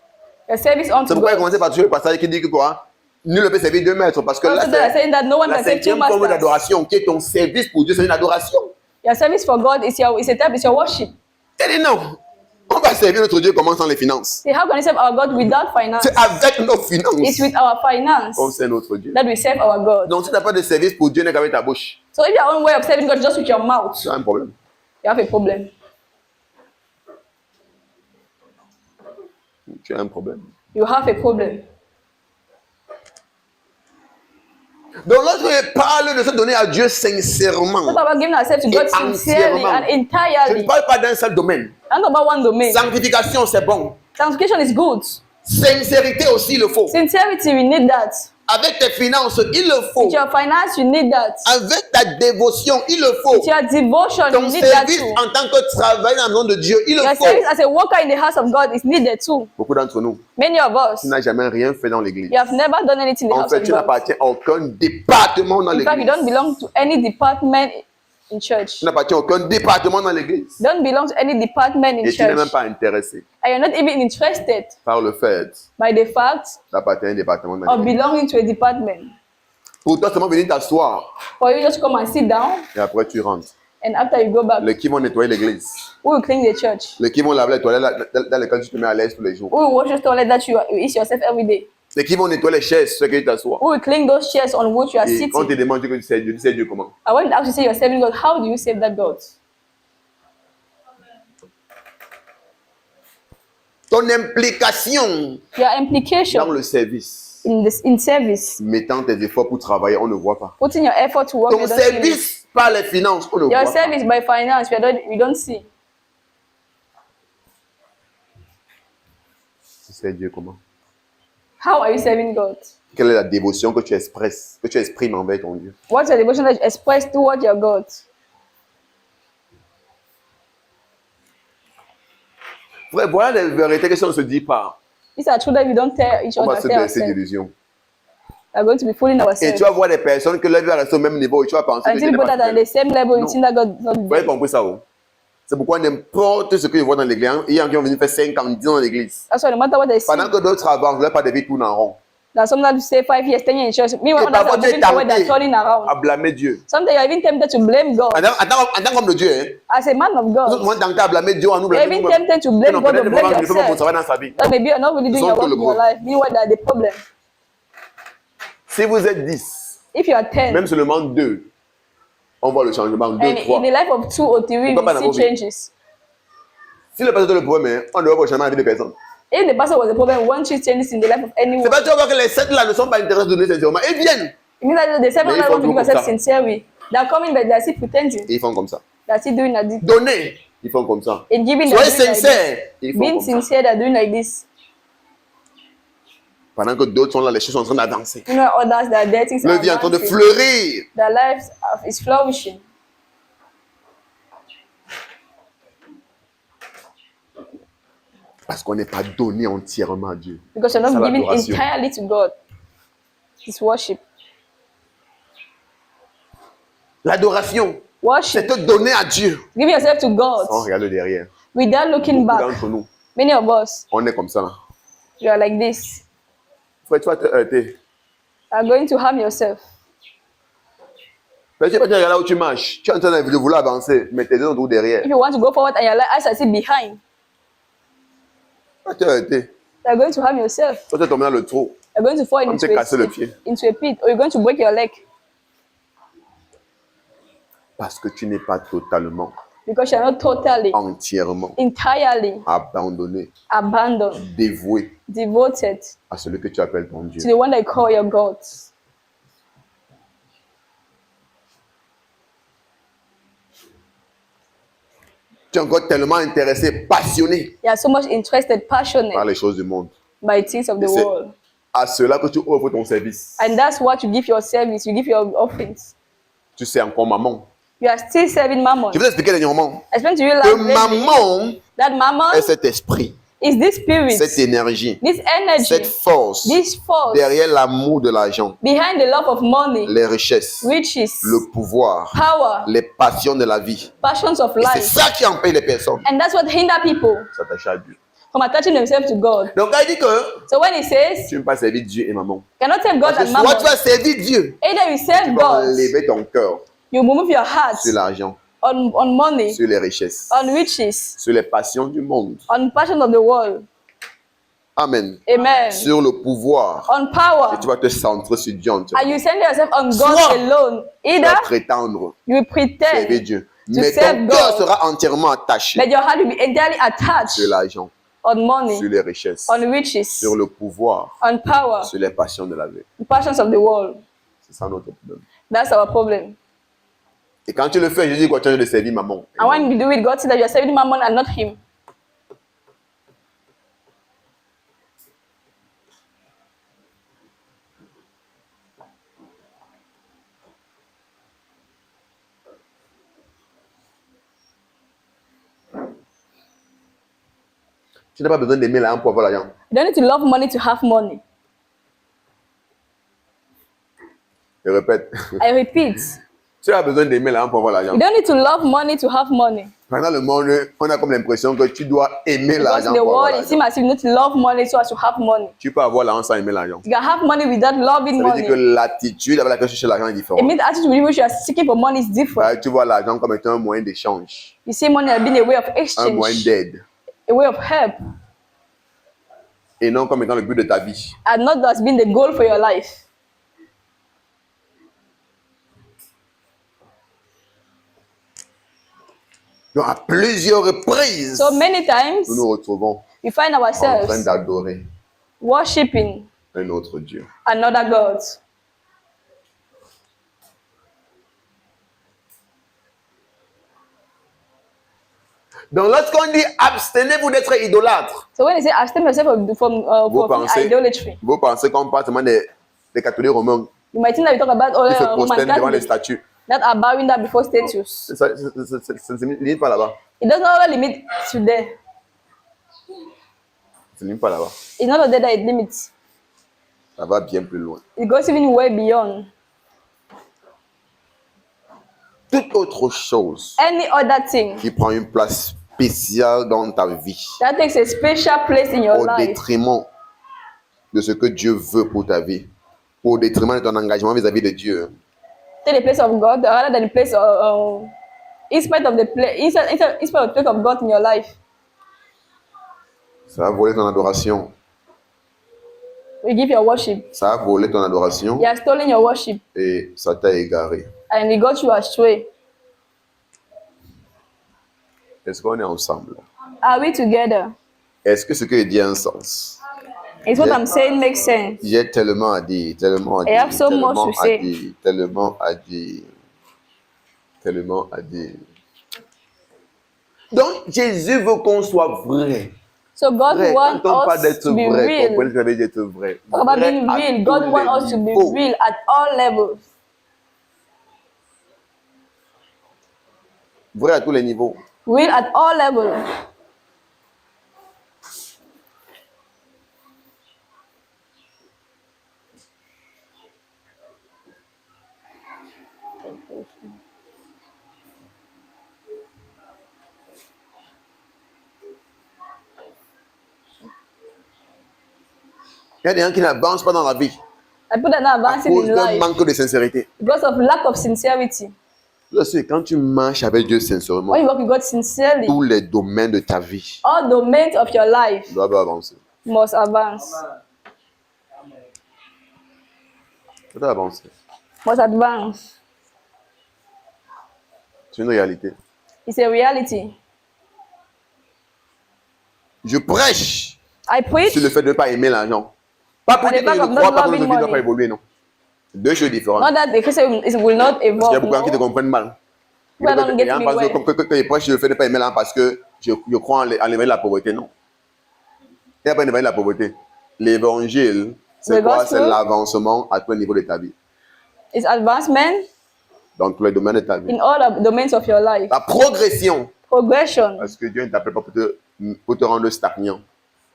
Your service unto C'est pourquoi il a God. commencé par toucher le passage qui dit que quoi? Nul ne peut servir 2 maîtres. Parce que là, Also, they're saying that no one la can serve two 5e forme masters. d'adoration, qui est ton service pour Dieu, c'est une adoration. Your service for God is your worship. Il dit non. On va servir notre Dieu comment sans les finances? See, how can we serve our God without finance? C'est avec nos It's finances with our finance qu'on sert notre Dieu. that we serve our God. Donc, si tu n'as pas de service pour Dieu, n'est qu'avec ta bouche, So if your own way of serving God is just with your mouth, tu as un problème. you have a problem. Tu as un problème. You have a problem. Donc, lorsque je parle de se donner à Dieu sincèrement, Talk about giving ourselves to God Et sincerely entièrement. and je ne entirely. parle pas d'un seul domaine. Not about one domain. Sanctification, c'est bon. Sanctification is good. Sincérité aussi, il le faut. Sincerity, we need that. Avec tes finances, il le faut. With your finance, you need that. Avec ta dévotion, il le faut. With your devotion, Ton you need that service too. en tant que travailleur dans le nom de Dieu, il le Your faut. service as a worker in the house of God is needed too. Beaucoup d'entre nous, Many of us, tu n'as jamais rien fait dans l'église. you have never done anything in the En house fait, of tu God. n'appartiens à aucun département dans In fact, you don't l'église. belong to any department in church. Tu n'appartiens à aucun département dans l'église. Don't belong to any department in Et tu n'es même church. pas intéressé And you're not even interested par le fait by the fact d'appartenir à un département dans of l'église. belonging to a department. Pour toi, seulement venir t'asseoir For you just come and sit down, et après tu rentres. and after you go back, Les qui vont nettoyer l'église. who will clean the church? Les qui vont laver les toilettes dans lesquelles tu te mets à l'aise tous les jours. Who will wash the toilet that you eat yourself every day? Les qui vont nettoyer les chaises sur lesquelles tu t'assois. Who will clean those chairs on which you are Et quand on te sitting? demande que tu sais Dieu comment. I want to ask you, say you're serving God. How do you save that God? Ton implication Your dans implication le service, in service, mettant tes efforts pour travailler, on ne voit pas. putting your effort to work, Ton you don't see it. service par les finances, on ne voit Your pas. service by finance, we don't see. Tu sais Dieu comment. How are you serving God? Quelle est la dévotion que tu exprimes envers ton Dieu? What's your devotion that you express towards your God? Frère, voilà les vérités que si on ne se dit pas, These are truths that we don't tell each on va other. se Tell blesser ourselves. d'illusions. We are going to be fooling Et ourselves. tu vas voir des personnes que leur vie va rester au même niveau et tu vas penser que Until Dieu n'est people pas that are at fidèle. the same level, you Non. think that God is not Vous avez there. compris ça, oh? C'est pourquoi n'importe ce que je vois dans l'église, il y a qui vont venir faire 5 ans, 10 ans dans l'église. That's why no matter what they see, Pendant que d'autres avancent, leur pas de vie tourne en rond. that some that say 5 years, 10 years in church, meanwhile Et others parfois are tu es moving forward, they're tenté turning around. à blâmer Dieu. Sometimes you're even tempted to blame God. En tant qu'homme de Dieu, hein, As a man of nous God, sommes tentés à blâmer Dieu, à nous you're blâmer even nous-mêmes. tempted to Que blame non, God peut-être or que vraiment, blame je ne fais pas mon yourself. travail dans sa vie. That maybe you're not really doing Ils your sont work que in le your gros. life. Meanwhile, there are the problem. Si vous êtes 10, If you are 10, même seulement 2, on voit le changement. 2, and 3. in the life of 2 or 3, Pourquoi pas we dans see vos vies? changes. Si le pasteur est le problème, on ne voit pas changer la vie de personne. If the pastor was the problem, one see changes in the life of anyone. C'est pas que tu vas voir que les 7 là ne sont pas intéressés de donner sincèrement. Ils viennent. It means that the 7 Mais ils that font want to give toujours yourself comme ça. sincerely, they're coming, but they're still pretending. Et ils font comme ça. They're still doing like this. Donner, ils font comme ça. In giving, Soyez they're doing like this. sincères, ils font Being comme ça. sincere, they're doing like this. Pendant que d'autres sont là, les choses sont en train d'avancer. You know, others, their dead things Le are vie est en train de advancing. fleurir. Their lives is flourishing. Parce qu'on n'est pas donné entièrement à Dieu. Because you're C'est not giving l'adoration. entirely to God. It's worship. L'adoration, c'est Worship. te donner à Dieu. Give yourself to God Sans regarder derrière. without looking Beaucoup back. d'entre nous, Many of us, on est comme ça. Là. you are like this. Frère, tu vas te heurter. You are going to harm yourself. Frère, tu vas te regarder là où tu marches. Tu es en train de vouloir avancer, mais tes deux sont toujours derrière. If you want to go forward and your eyes are still behind, Tu vas te heurter. you are going to harm yourself. Tu vas te tomber dans le trou. You're going to fall Comme into t'es cassé le pied. a pit, or you're going to break your leg Parce que tu n'es pas totalement, because you're not totally, entièrement entirely abandonné, abandoned, dévoué devoted à celui que tu appelles ton Dieu. to the one they call your God. Tu es encore tellement intéressé, passionné You are so much interested, par passionate les choses du monde. by things of the Et c'est world. à cela que tu offres ton service. And that's what you give your service, you give your offerings. Tu sais encore maman. You are still serving mammon. Je vais t'expliquer dernièrement I explained to you que lately maman that mammon est cet esprit, is this spirit, cette énergie, this energy, cette force this force derrière l'amour de l'argent, behind the love of money, les richesses, riches, le pouvoir, power, les passions de la vie. passions of Et c'est life. ça qui empêche les personnes And that's what hinder people s'attacher à Dieu. from attaching themselves to God. Donc, il dit que So when he says, tu ne peux pas servir Dieu et maman. you cannot serve God Parce que and soit mammon, tu vas servir Dieu, either you tu serve vas God, enlever ton cœur you move your heart sur l'argent, on money, sur les richesses, on riches, sur les passions du monde. on passion of the world. Amen. Amen. Sur le pouvoir. On power. Et tu vas te centrer sur Dieu entièrement. And you center yourself on God Soit alone. Tu Either vas prétendre you will servir pretend, Dieu. to Mais serve ton cœur God. sera entièrement attaché but your heart will be entirely attached sur l'argent, on money, sur les richesses, on riches, sur le pouvoir, on power, sur les passions de la vie. the passions of the world. C'est ça notre problème. That's our problem. Et quand tu le fais, je dis quoi, tu as de servir maman. And when you do it, God said that you are serving mammon and not Him. Tu n'as pas besoin d'aimer l'argent pour avoir l'argent. You don't need to love money to have money. Je répète. I repeat, Tu as besoin d'aimer l'argent pour avoir l'argent. you don't need to love money to have money. Pendant le monde, on a comme l'impression que tu dois aimer Because l'argent in the pour avoir world, it seems l'argent. as if you need to love money so as to have money. Tu peux avoir l'argent sans aimer l'argent. You can have money without loving Ça veut dire que money. l'attitude avec laquelle tu cherches l'argent est It différente. means the attitude with which you are seeking for money is different. Tu vois l'argent comme étant un moyen d'échange, You see money as being a way of un moyen exchange, d'aide, a way of help, et non comme étant le but de ta vie. and not as being the goal for your life. Donc à plusieurs reprises, So many times, nous nous retrouvons we find en train ourselves d'adorer worshipping un autre Dieu. another God. Donc lorsqu'on dit abstenez-vous d'être idolâtre, So when they say abstain yourself vous from pensez, idolatry, vous pensez qu'on parle seulement des catholiques romains you might think that we talk about all qui se Roman prosternent devant les Catholics statues. that are bowing down before statues. Ça ne se limite pas là-bas. It does not only limit to there. Ça ne se limite pas là-bas. It's not only there that it limits. Ça va bien plus loin. It goes even way beyond. Toute autre chose Any other thing qui prend une place spéciale dans ta vie, that takes a special place in your au life, détriment de ce que Dieu veut pour ta vie, au détriment de ton engagement vis-à-vis de Dieu, take the place of God rather than the place in spite of the place in spite of the place of God in your life. ça va voler ton adoration. We give your worship. Ça a volé ton adoration He has stolen your worship et ça t'a égaré. and he got you astray. Est-ce qu'on est ensemble? Are we together? Est-ce que ce que je dis a un sens? Is what Yeah. I'm saying makes sense? J'ai tellement à dire, tellement à I dire, have so much tellement to à say. dire, tellement à dire, tellement à dire. Donc, Jésus veut qu'on soit vrai. So God Vrai, wants quand on parle us d'être to be vrai, real. comprenez ce que ça veut dire d'être vrai. Talk about Vrai being à real. tous God les wants us to be niveaux. real at all levels. Vrai à tous les niveaux. Real at all levels. Il y a des gens qui n'avancent pas dans la vie I put that now à advancing cause in d'un life manque de sincérité. because of lack of sincerity. Lorsque quand tu marches avec Dieu sincèrement, When you work with God sincerely, tous les domaines de ta vie all domains of your life doivent avancer. must advance. Ça doit avancer. Must advance. C'est une réalité. It's a reality. Je prêche I preach sur le fait de ne pas aimer l'argent. Pas pour On dire est que pas je ne comme crois not pas que notre loving vie ne doit money. pas évoluer, non. Deux choses différentes. not that the Christian will not Parce qu'il y a evolve. beaucoup de gens qui te No? comprennent mal. Well, don't get Les gens me pensent well. que je prêche sur le fait de ne pas aimer l'argent parce que je crois en l'évangile de la pauvreté. Non. Il n'y a pas d'évangile de la pauvreté. L'évangile, c'est The quoi? gospel. C'est l'avancement à tous les niveaux de ta vie. It's advancement Dans tous les domaines de ta vie. in all the domains of your life. La progression. Progression. Parce que Dieu ne t'appelle pas pour te rendre stagnant.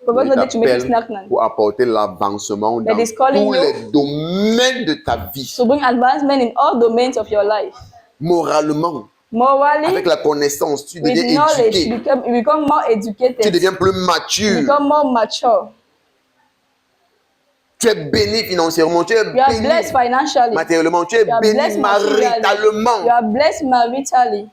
Progression Il that you make you t'appelle stagnant. pour apporter l'avancement dans he's calling tous you les domaines de ta vie. To bring advancement in all domains of your life. Moralement, Morally, avec la connaissance, tu with deviens knowledge, éduqué. you become more Tu educated. deviens plus You mature. become more mature. Tu es béni financièrement. Tu es You are blessed béni financially. matériellement. Tu es You are béni blessed materially. You maritalement. are blessed maritally.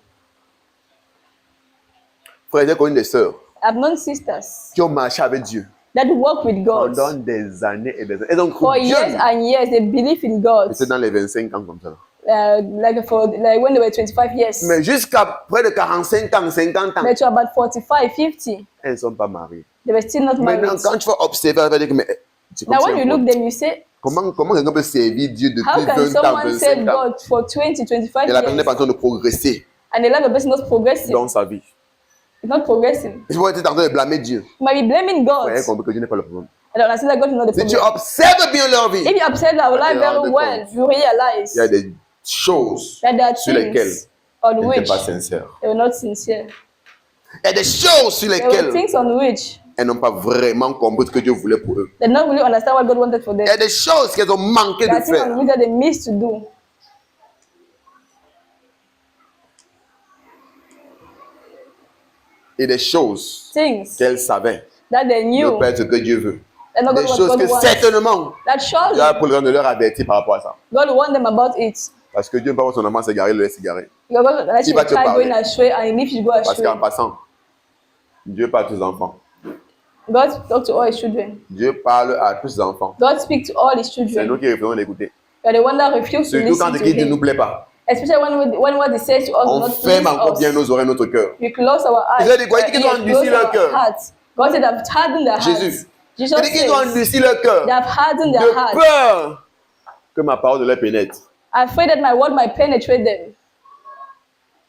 Frères et connu des sœurs I've known sisters qui ont marché avec Dieu that work with God pendant des années et des années. Elles ont for cru Dieu. years and years. They believe in God. C'est dans les 25 ans comme ça. Like when they were 25 years. Mais jusqu'à près de 45 ans, 50 ans, But to about 45, 50, elles ne sont pas mariées. they were still not married. Maintenant, quand tu vas observer, tu vas dire que mais, c'est comme Now, ça, when you quoi. look them, you say, Comment quelqu'un peut servir Dieu depuis how can 20 ans, someone serve 25 ans God for 20, 25 et la personne n'est years pas en train de progresser and the life of the person is not progressing? dans sa vie? It's not progressing. Il faut être en train de blâmer Dieu. You might be blaming Vous God. voyez compris que Dieu n'est pas le problème. I don't understand that God is not the Si tu problem. observes bien leur vie, If you observe our life te very rendre well, compte. you realize il y a des choses that there are sur lesquelles things on elles which n'étaient pas sincères. they were not sincere. Il y a des choses sur There were lesquelles things on which elles elles n'ont pas vraiment compris ce que Dieu voulait pour eux. They don't really understand what God wanted for them. Il y a des choses qu'elles ont manqué There de are things faire. that they missed to do. Et des choses Things qu'elles savaient that they ne knew. pas être ce que Dieu veut. They're not Des going what choses God que wants. certainement, That surely Dieu a pour de leur avertir par rapport à ça. God warned them about it. Parce que Dieu ne peut pas son enfant s'égarer, le laisse s'égarer. Because God let Il you va te try parler. going astray, and if you go Parce astray, qu'en passant, Dieu parle à tous les enfants. God talk to all His children. Dieu parle à tous les enfants. God speak to all His C'est nous children. qui refusons d'écouter. You're the one that refuse to Surtout quand listen ce to qu'il dit ne nous Him. plaît pas. Especially when what He says to us On will not ferme encore please bien us. nos oreilles, notre cœur. We close our eyes. Il a dit quoi? Il dit qu'ils our ont ears, endurci close leur our cœur. hearts. God said, "I've hardened their Jésus. hearts." Jesus Il dit qu'ils ont says, endurci leur cœur. "They have hardened De their hearts. peur que ma parole les pénètre Afraid that my word might penetrate them,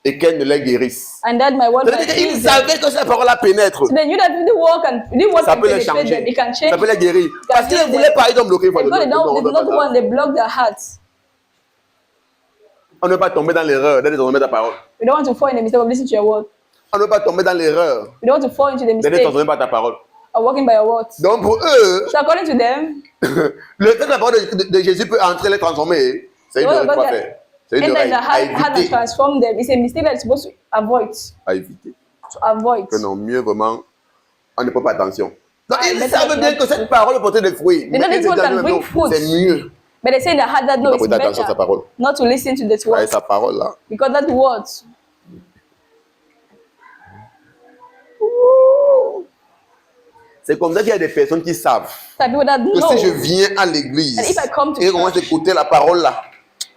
et qu'elle ne les guérisse. and that my word might C'est-à-dire qu'ils heal them." savaient que cette parole la pénètre. So they knew that if the word Ça can peut les penetrate them, it can changer. Ça change. peut les guérir. Parce qu'ils ne change voulaient them. pas, ils ont bloqué. And God, they do not want, they block their hearts. On ne veut pas tomber dans l'erreur d'être transformé ta parole. We don't want to fall in the mistake of listening to your word. On ne veut pas tomber dans l'erreur We don't want to fall into the d'être mistake transformé par ta parole. of walking by your words. Donc pour eux, So according to them, le fait que la parole de Jésus peut entrer les transformer, c'est une the erreur word qu'il of faut God faire. C'est une enter in erreur the heart and à éviter. transform them. It's a mistake that you're supposed to avoid. À éviter. To avoid. Que non, mieux vraiment, on ne prend pas attention. Donc Ah, ils better savent bien not que cette parole porte des fruits. They know Mais this ils one disent, can non, bring non, fruit. c'est mieux. But they say in their heart that no, Pas it's prêter attention à sa better parole. not to listen to this Avec word. sa parole là. Because that word, C'est comme ça qu'il y a des personnes qui savent there are people that que know, si je viens à l'église And if I come to et commence à church, écouter la parole là,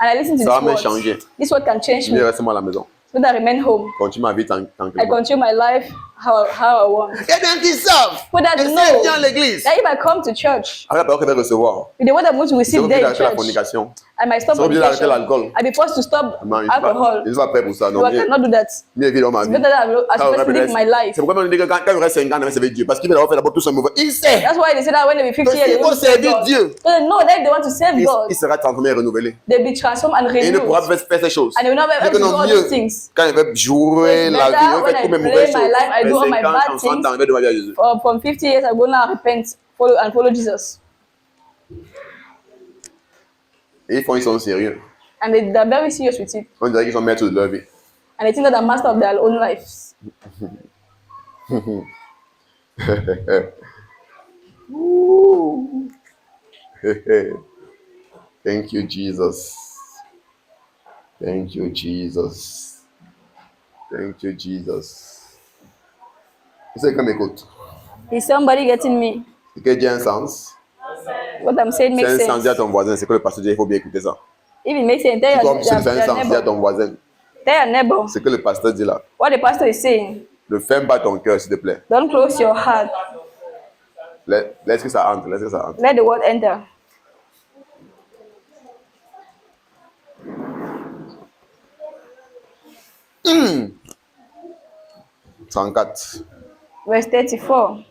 and I listen to ça va me this changer. word, this word can change mieux me. reste-moi à la maison. So that I remain home. Continue ma vie tant que I moi. continue my life how I want. Il y a des gens qui savent But that que si know je viens à l'église, that if I come to church, avec la parole qu'elle va recevoir, with the word I'm going to ils receive seront there obligés in d'arrêter la church, fornication. I might stop Ils seront obligés d'arrêter fornication. l'alcool. I'll be forced to stop Non, ils alcohol. ne sont pas prêts pour ça. So Non, I cannot do that. mieux vivre dans ma It's vie. better that I Quand first live my life. C'est pourquoi on dit que quand il aurait 5 ans, il va servir Dieu. Parce qu'il va avoir fait d'abord tout son mauvais. Il sait. That's why they say that when they be 50 Parce years, they qu'ils want vont to serve servir God. Dieu. So they know that if they want to serve God, Il sera transformé et renouvelé. they'll be transformed and Et il ne pourra renewed. pas faire ces choses. And they will not be Mais able que to do non, all mieux, these things. quand il va jouer It's la better vie, il va when faire I toutes mes play mauvaises my choses. life, I Mais do all my 50 ans, bad 60 ans, things. il va devoir à Jésus. From 50 years, I'm going to repent follow Jesus. Et ils sont sérieux. And they're very serious with it. On dirait qu'ils sont maîtres de leur vie. And they think that they're master of their own lives. Thank you, Jesus. Thank you, Jesus. Thank you, Jesus. C'est comme écoute. Is somebody getting me? C'est que Dieu a un sens. What I'm saying C'est makes un sens, dis à sense. ton voisin. C'est que le pasteur dit, il faut bien écouter ça. If it makes sense, tell Comme your, c'est un your sens, dis à neighbor. ton voisin. Tell your neighbor C'est que le pasteur dit là. what the pastor is saying. Ne ferme pas ton cœur, s'il te plaît. Don't close your heart. Laisse que ça entre. Laisse que ça entre. Let the word enter. Mmh. 34. Verse 34.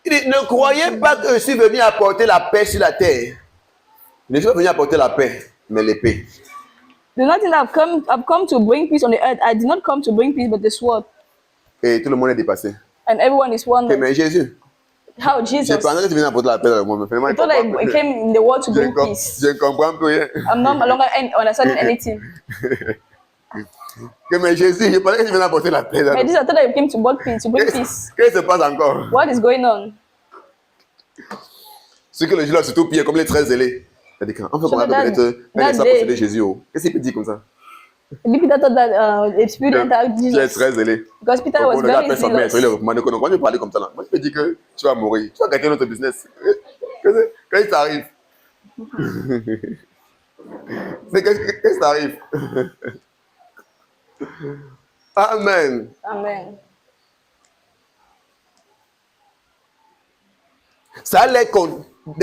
Il dit, ne croyez pas que je suis venu apporter la paix sur la terre. Je ne suis pas venu apporter la paix, mais l'épée. Do not think that I've come to bring peace on the earth. I did not come to bring peace, but the sword. Et tout le monde est dépassé. And everyone is Okay, wondering mais Jésus, how je Jesus. pensais que tu venais apporter la paix dans le monde. Mais finalement, I thought that it came in the world to bring peace. je ne comprends plus rien. I'm not no longer understanding anything. Que, mais Jésus, je pensais que tu venais apporter la paix dans But le this, I thought that you came to bring peace. Qu'est-ce qui se passe encore? What is going on? Ce que le jour là, surtout pire, comme les très zélés. On fait comment that peut-être un day- posséder Jésus. Qu'est-ce qu'il peut dire comme ça? Maybe Peter thought that the spirit entered Tu es Jesus. très zélé. Because Peter Au was point de la very paix sans maître, il est zealous. recommandé que non. Quand tu parles comme ça là, moi je peux dire que tu vas mourir. Tu vas gâter notre business. Quand ça arrive. Qu'est-ce que ça arrive? Amen. Amen. Ça a l'air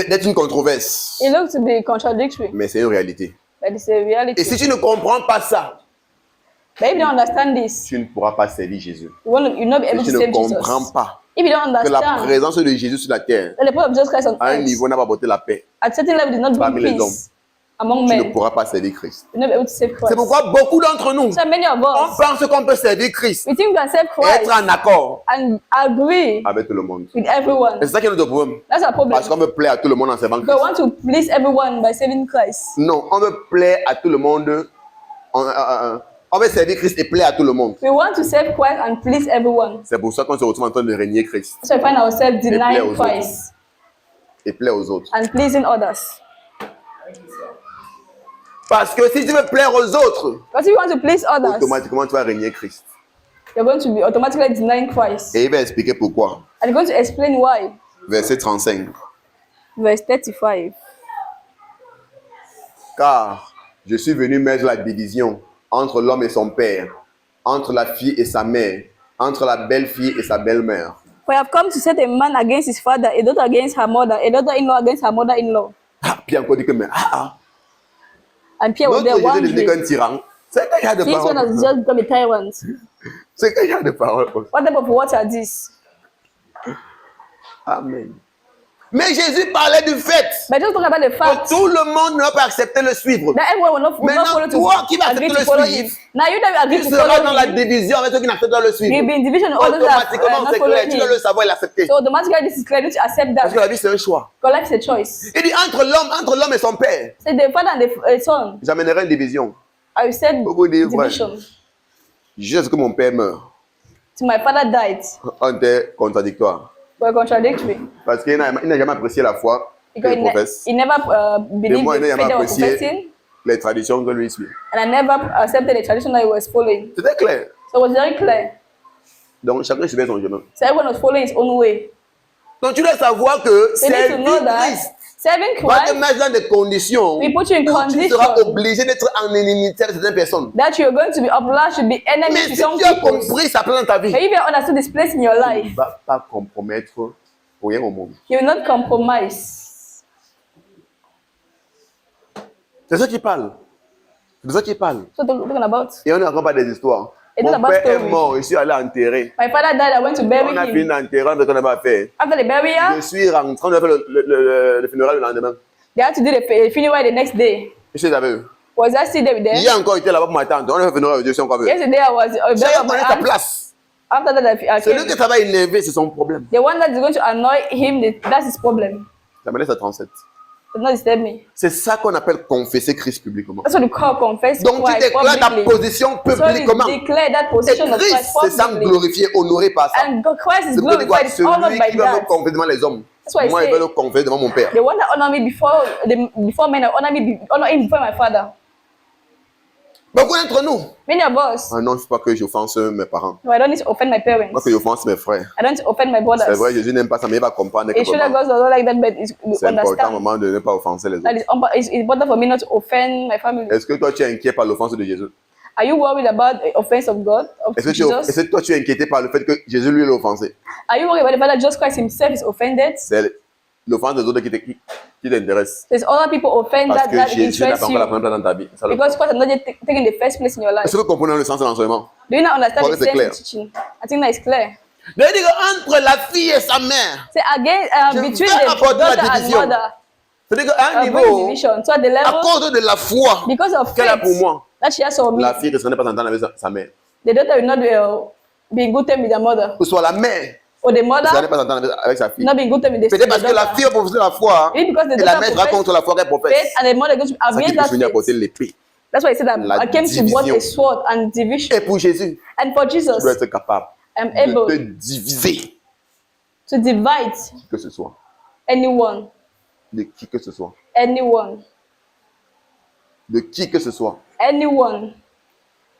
d'être une controverse, It looks to be contradictory, mais c'est une réalité. but it's a Et reality. si tu ne comprends pas ça, But if you don't understand this, tu ne pourras pas servir Jésus. you'll not be able Si to tu save ne comprends Jesus. pas If you don't que la understand présence de Jésus sur la terre, that the power of Jesus Christ on à un earth, niveau, n'a pas apporté la paix. at certain level, did not Parmi bring les hommes. peace among tu ne men, pourras pas servir Christ. you'll not be able to save C'est Christ. pourquoi beaucoup d'entre nous, So many of on us, pense qu'on peut servir Christ we think we can save et être Christ en accord and agree avec tout le monde. with everyone. Et c'est ça qui est notre problème. That's our problem. Parce qu'on veut plaire à tout le monde en servant We Christ. want to please everyone by saving Christ. Non, on veut plaire à tout le monde. On veut servir Christ et plaire à tout le monde. We want to save Christ and please everyone. C'est pour ça qu'on se retrouve en train de régner Christ So we find ourselves plaire aux denying autres. Christ et plaire aux autres. and pleasing others. Parce que si tu veux plaire aux autres, Because if you want to please others, automatiquement tu vas régner Christ. you're going to be automatically denying Christ. Et il va expliquer pourquoi. And you're going to explain why. Verset 35. Verse 35. Car je suis venu mettre la division entre l'homme et son père, entre la fille et sa mère, entre la belle-fille et sa belle-mère. For I have come to set a man against his father, a daughter against her mother, a daughter-in-law against her mother-in-law. Ah, Pierre encore dit que mais And Pierre was notre there Jésus est devenu wondering. qu'un tyran. C'est qu'il y a de This one has paroles. just become a tyrant. C'est qu'il y a de paroles. What type of words are these? Amen. Mais Jésus parlait du fait But just talk about the que fact tout le monde ne va pas accepter le suivre. that everyone will not Maintenant, follow toi qui to vas agree accepter to follow le him. suivre, Now you that agree Tu to seras follow dans la him, division avec ceux qui n'acceptent pas le suivre. you'll be in division with others that Automatiquement, not c'est following clair. Tu dois him. le savoir et l'accepter. So automatically this is clear. You need to accept Parce que that. la vie, c'est un choix. Because life is a choice. Il dit entre l'homme et son père, So the father and the son, j'amènerai une division. I will send Beaucoup disent, ouais, division. juste que mon père meurt. Till my father died. On était contradictoire. Were contradictory. Parce qu'il n'a jamais apprécié la foi Because qu'il professe. he never Et believed moi, il n'a the jamais faith they were apprécié professing. les traditions que lui suit. And I never accepted the tradition that he was following. C'était clair. So it was very clear. Donc, chacun suivait son chemin. So everyone was following his own way. Donc, tu dois savoir que So you need to know servir that Christ serving va te Christ, mettre dans des conditions we put you in où tu seras condition obligé d'être en inimitié avec certaines personnes. that you're going to be obliged to be enemy Mais to si some tu as people. compris sa place dans ta vie, But if you understood this place in your tu life, ne vas pas compromettre pour rien au monde. you will not compromise. C'est ça qui parle. C'est de ça qu'il parle. So talking about, Et on ne raconte pas des histoires. It's Mon not about père est story. mort, je suis allé enterrer. my father died, I went to bury On a fini him. d'enterrer, on n'a pas fait. After the Je burial, suis rentré, on a fait le funérail le lendemain. they had to do the funeral the next day. Je suis avec eux. Was I still there with them? Hier encore, j'étais là-bas pour ma tante. On a fait le funérail, je suis encore avec eux. Yesterday I was buried Chacun with my connaît sa aunt. place. After that, I Celui came. que ça va énerver, c'est son problème. The one that is going to annoy him, that's his problem. Ça me laisse à 37. Does not disturb me. C'est ça qu'on appelle confesser Christ publiquement. That's what we call confess Donc tu Christ déclares ta publicly. position So publiquement. you declare that Et position of Christ Christ se sent publicly. glorifié, honoré par ça. And God, Christ is C'est pourquoi il dit quoi? glorified, is honored Celui by qui va me that. confesser devant les hommes. That's why I Moi, il say- va le confesser devant mon père. The one that honor me before men, honor him before my father. Beaucoup d'entre nous. Many of us, Ah non, il ne faut pas que j'offense mes parents. no, I don't need to offend my parents. Pas que j'offense mes frères. I don't need to offend my C'est brothers. vrai, Jésus n'aime pas ça, mais il va comprendre It should have que God does not like that, but c'est important au understand moment de ne pas offenser les that autres. it's important for me not to offend my family. Est-ce que toi tu es inquiet par l'offense de Jésus? Are you worried about the offense of God, of Est-ce Jesus? que toi tu es inquiété par le fait que Jésus lui l'a offensé? Are you worried about the fact that Jesus Christ himself is offended? C'est l'offense des autres qui t'intéresse. There's other people offend Parce that que Jésus n'a interests pas encore la you première place dans ta vie. Ça, le- because Christ has not yet taken the first place in your life. Est-ce que vous comprenez le sens de l'enseignement? Do you not understand Well, the it's clear. sense of teaching? I think that is clear. Il dit qu'entre la fille et sa mère, Say again, Je between vais the apporter la daughter and division. mother, c'est-à-dire qu'à un bring niveau, division. So at the à level, cause de la foi because of qu'elle a pour faith moi, that she has for me, la fille ne serait pas s'entendre avec sa mère. the daughter will not be in good term with their mother, Ou soit la mère or the ne serait mother pas s'entendre avec sa fille. not be in good term with the Peut-être parce que la daughter. fille a professé la foi Maybe because the et la daughter mère sera profess contre la foi qu'elle faith professe. and the mother goes to C'est ça qui against peut that finir à porter faith. l'épée. That's why he said that La I came to both division. a sword and division. Et pour Jésus, And for tu Jesus, dois être capable I'm de te able diviser to divide qui que ce soit. anyone, De qui que ce soit. anyone, De qui que ce soit. anyone.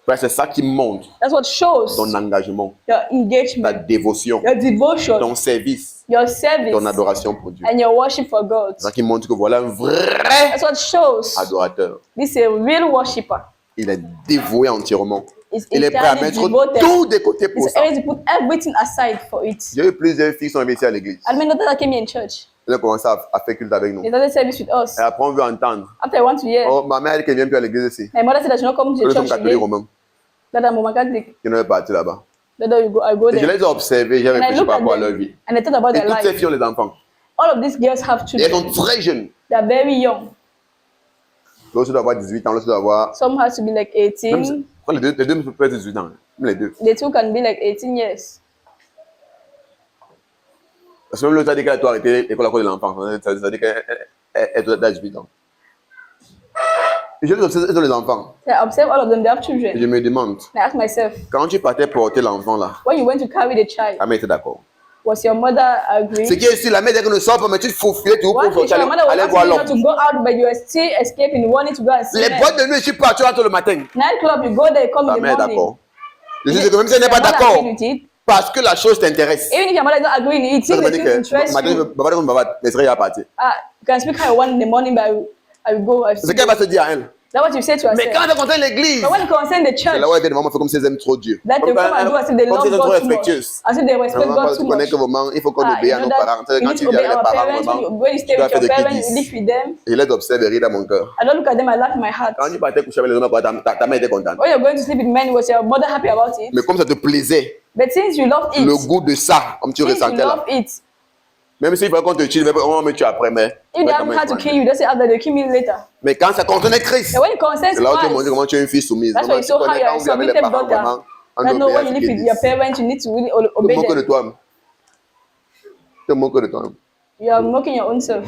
Parce que c'est ça qui montre That's what shows ton engagement, your ta engagement, dévotion, your devotion, ton service, your ton service, adoration pour Dieu. and your worship for God. C'est ça qui montre que voilà un vrai That's what shows adorateur. this is a real worshipper. Il est dévoué entièrement. Is Il est prêt à entirely mettre devoted. tout de côté pour He's ça. ready to put everything aside for it. J'ai eu plusieurs filles qui sont investies à l'église. I mean, not that I came here in church. Elles ont commencé à faire culte avec nous. They started service with us. Et après, on veut entendre. After I went to hear, Oh, ma mère dit qu'elle ne vient plus à l'église ici. my mother said I should not come to Nous the sommes church catholiques today. romains. That I'm Roman Catholic. Qui ne partir là-bas. That I go Et je there. les ai observés, j'ai And I réfléchi look par at rapport à leur them vie. and I thought about Et their toutes ces life. filles ont des enfants. All of these girls have Et elles sont children. très jeunes. They are very young. L'autre doit avoir 18 ans, l'autre doit avoir... Some has to be like 18. Même, les deux peuvent être 18 ans. Même les deux. The two can be like 18 years. Parce que même l'autre a dit qu'elle doit arrêter l'école à cause de l'enfant. Ça veut dire qu'elle doit avoir 18 ans. Et je les les enfants. So I observe all of them, they have Et children. je me demande, And I ask myself, quand tu partais porter l'enfant là, when you went to carry the child, la mère était d'accord. was your mother Ce agree? qui est sûr, la mère dit qu'elle ne sort pas, mais tu te faufiles, tu One ouvres thing, your mother was aller asking voir you not l'homme. to go out, but you are still escaping, wanting to go and see Les men. boîtes de nuit, je suis pas, tu rentres le matin. Nightclub, you go there, come La in the mère est morning. d'accord. Je dis que même si elle n'est Your pas mother d'accord, agreed with it. parce que la chose t'intéresse. Even if your mother is not agreeing, it Ça seems veut the dire thing que, interests matin, you. papa, comme papa, laisserait à partir. You can speak how you want in the morning, but I will go. C'est ce qu'elle va se dire à elle. That's what you say to Mais yourself. quand elle concerne l'église, But when it concerns the c'est church, là où elle vient de maman fait comme si elles aiment trop Dieu. that they Comme come and do as if they comme love si elles sont trop God too much. respectueuses. As if they respect Maman, God tu too connais much. que maman, il faut qu'on You obéisse à know nos that parents. you Quand need tu to dis obey avec les our parents, parents. maman, When you stay tu dois with faire your de parents, you qu'ils live with them. Et là, t'observes et rire dans mon cœur. I don't look at them, I laugh in my heart. Quand tu partais coucher avec les hommes, ta mère était contente. When you're going to sleep with men, was your mother happy about it? Mais comme ça te plaisait, But since you love it, le goût de ça, comme tu since you ressentais là, love it, même s'il fallait qu'on te tue, on va me tuer après, mais... if they have had to kill you, they say after they kill me later. Mais quand ça concernait Christ, And when it concerns c'est là où tu montres Christ, comment tu es une fille soumise. that's Vraiment, why you tu saw how connais you're quand a on vit avec les submissive parents, vraiment, daughter. on I know obéit à when ce you live qu'ils with your disent. parents, you need to really Te obey moques de them. toi. Te moques de toi. You are mocking your own self.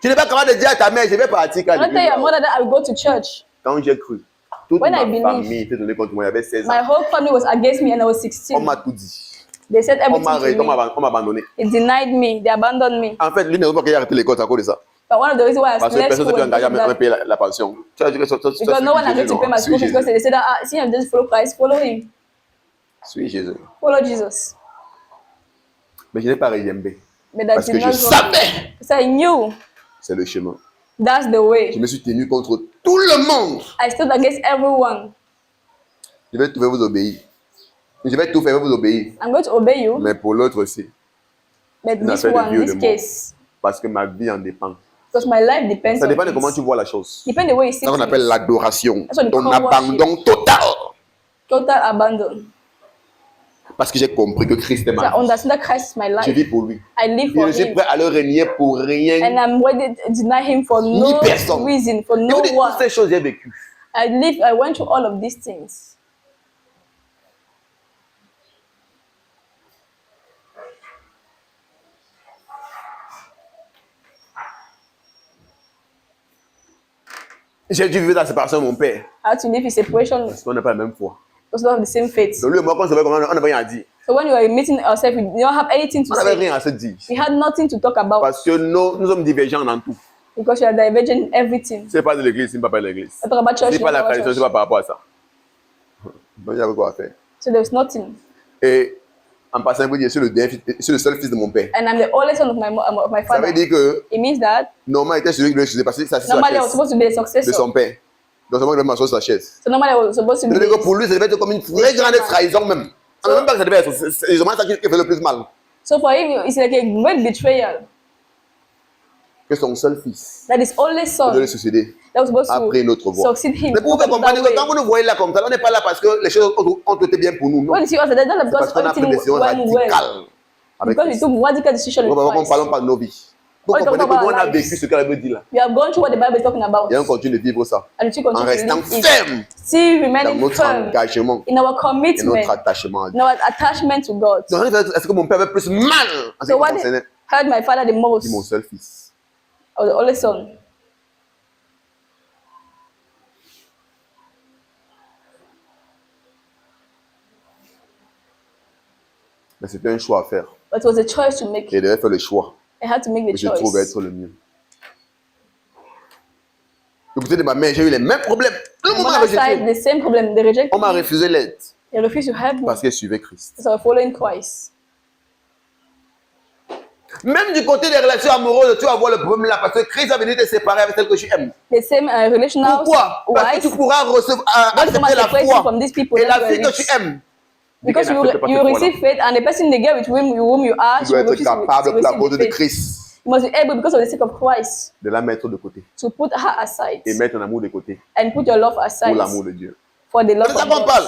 Tu n'es pas capable de dire à ta mère, je vais partir quand Don't tell your mother that I will go to church. Quand j'ai cru, toute When ma I believe, famille était donnée contre moi, il y avait 16 My ans. whole family was against me and I was On 16. m'a tout dit. They said On everything m'a to me. on m'a abandonné. They denied me. They abandoned me. En fait, l'une des raisons pour laquelle j'ai arrêté l'école, c'est à cause de ça. But one of the reasons why I Parce que left personne school ne was s'est engagé à because of me that. payer la pension. Tu as dit que ça, Because no one agreed to pay my school fees because they said that see him just follow Christ, follow him, Suis Jésus. follow Jesus. Mais je n'ai pas réjambé. But that Parce did que je not go. savais So I knew c'est le chemin. that's the Je way. me suis tenu contre tout le monde. I stood against everyone. Je vais tout faire vous obéir. Je vais tout faire vous obéir. I'm going to obey you, Mais pour l'autre aussi. but Une this affaire de one, vie ou de this mort. case, Parce que ma vie en dépend. because my life depends Ça on dépend de comment it. tu vois la chose. Depend the way you see C'est ça qu'on appelle things. l'adoration. That's what they Ton call abandon total. Total abandon. Parce que j'ai compris que Christ est So I ma vie. understand that Christ is my Je life. vis pour lui. I live Et for je suis him. prêt à le renier pour rien. And I'm ready to deny him for Ni no personne. reason, for Et no vous dites, toutes one. ces choses, j'ai vécu. I went through all of these things. J'ai dû vivre dans la séparation de mon père. I had to live in separation Parce qu'on n'a pas la même foi. because we don't have the same faith. Donc lui et moi, quand on se voit, on n'avait rien à dire. So when we were meeting ourselves, we don't have anything to On n'avait say. rien à se dire. We had nothing to talk about Parce que nous sommes divergents dans tout. because we are divergent in everything. C'est pas de l'église, c'est pas de l'église. I talk about church, C'est we pas la talk about tradition, c'est church. pas par rapport à ça. Donc il y avait quoi à faire. So there was nothing. Et en passant, je suis le seul fils de mon père. And I'm the only son of my Ça veut father. dire que It means that normalement, il était celui qui devait succéder parce que ça c'est sur la normally I was chaise supposed to be the de successor. son père. Donc seulement il devait m'asseoir sur sa chaise. So normally I was supposed to Ça be veut dire que pour lui, ça devait être comme une très grande trahison même. On ne même pas que ça devait être. C'est justement ça qui fait le plus mal. So for him, it's like a great betrayal. Que son seul fils That his only devait le son succéder that was supposed après une autre to voie. succeed him. Mais pour vous faire comprendre that que way. quand vous nous voyez là comme ça, on n'est pas là parce que les choses ont été bien pour nous. Non. When you see us, that's not C'est parce because qu'on a pris des everything décisions went well. radicales. Avec Because we Christ. took radical decision Nous with ne Christ. parlons pas de nos vies. Vous Oh, you comprenez talk que nous, on about a our vécu lives. ce qu'elle veut dire là. We have gone through what the Bible is talking about. Et on continue de vivre ça. And we still En continue restant to live it. ferme Still dans remaining notre firm engagement in our et commitment, notre attachement à in Dieu. our attachment to God. Donc, est-ce que mon père avait plus mal en ce So qui what concernait hurt my father the mon most seul fils? was the only son. Mais c'était un choix à faire. But it was a choice to make. Et il devait faire le choix I had to make the que je trouve choice. être le mieux. Du côté de ma mère, j'ai eu les mêmes problèmes. Tout le On monde m'a mother's side, rejeté. the same problem. They reject On m'a me. refusé l'aide They refuse to help me. parce qu'elle suivait Christ. So I'm following Christ. Même du côté des relations amoureuses, tu vas voir le problème là parce que Christ va venir te séparer avec celle que tu aimes. The same relational Pourquoi? Parce que tu wife. pourras recevoir, God is accepter la separating foi from these people et that la you fille are que tu with. aimes. Because Elle n'accepte pas you cette receive foi-là. faith, and the person, the girl with whom you are, Tu she dois will être refuse to capable pour la receive cause the de faith. Christ You must be able, because of the sake of Christ, de la mettre de côté to put her aside et mettre ton amour de côté and put your love pour aside l'amour de Dieu. for the love C'est ça of qu'on God. parle.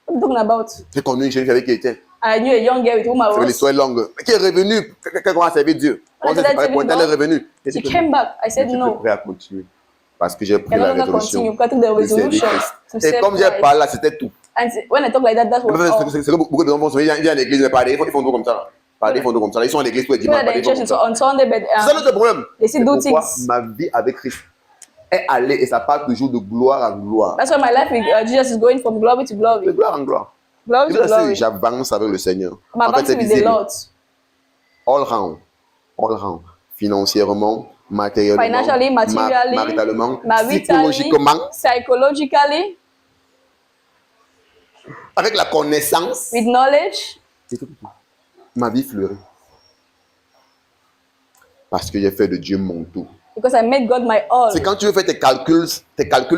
What are you talking about? J'ai connu une jeune fille avec qui elle était. I knew a young girl with whom I C'est was. l'histoire est longue. Mais qui est revenue, quelqu'un a servi Dieu. On s'est séparés pour elle est revenue. Et She c'est came back. I said tu es no. prêt à continuer Parce que j'ai pris You're la not going to continue résolution because I took the de servir resolution Christ. to Et serve comme j'ai Christ. parlé là, c'était tout. And when I talk like that, that was all. C'est que beaucoup de gens vont se dire, ils viennent à l'église, mais parler, ils font tout comme ça. Parler, ils font tout comme ça. Ils sont à l'église tous les People dimanches, that are parler, in ils font church comme on ça. Sunday, but C'est ça notre problème. they still C'est do pourquoi things. ma vie avec Christ est allée et ça part toujours de gloire en gloire. That's why my life with Jesus is going from glory to De glory. gloire en gloire. Glory Je to veux dire, glory. j'avance avec le Seigneur. I'm En fait, c'est advancing with the visible. Lord. All round. All round. Financièrement, matériellement, Financially, materially, maritalement, maritally, psychologiquement, psychologically, avec la connaissance. with knowledge. C'est tout. Ma vie fleurit. Parce que j'ai fait de Dieu mon tout. Because I made God my all. C'est quand tu veux faire tes calculs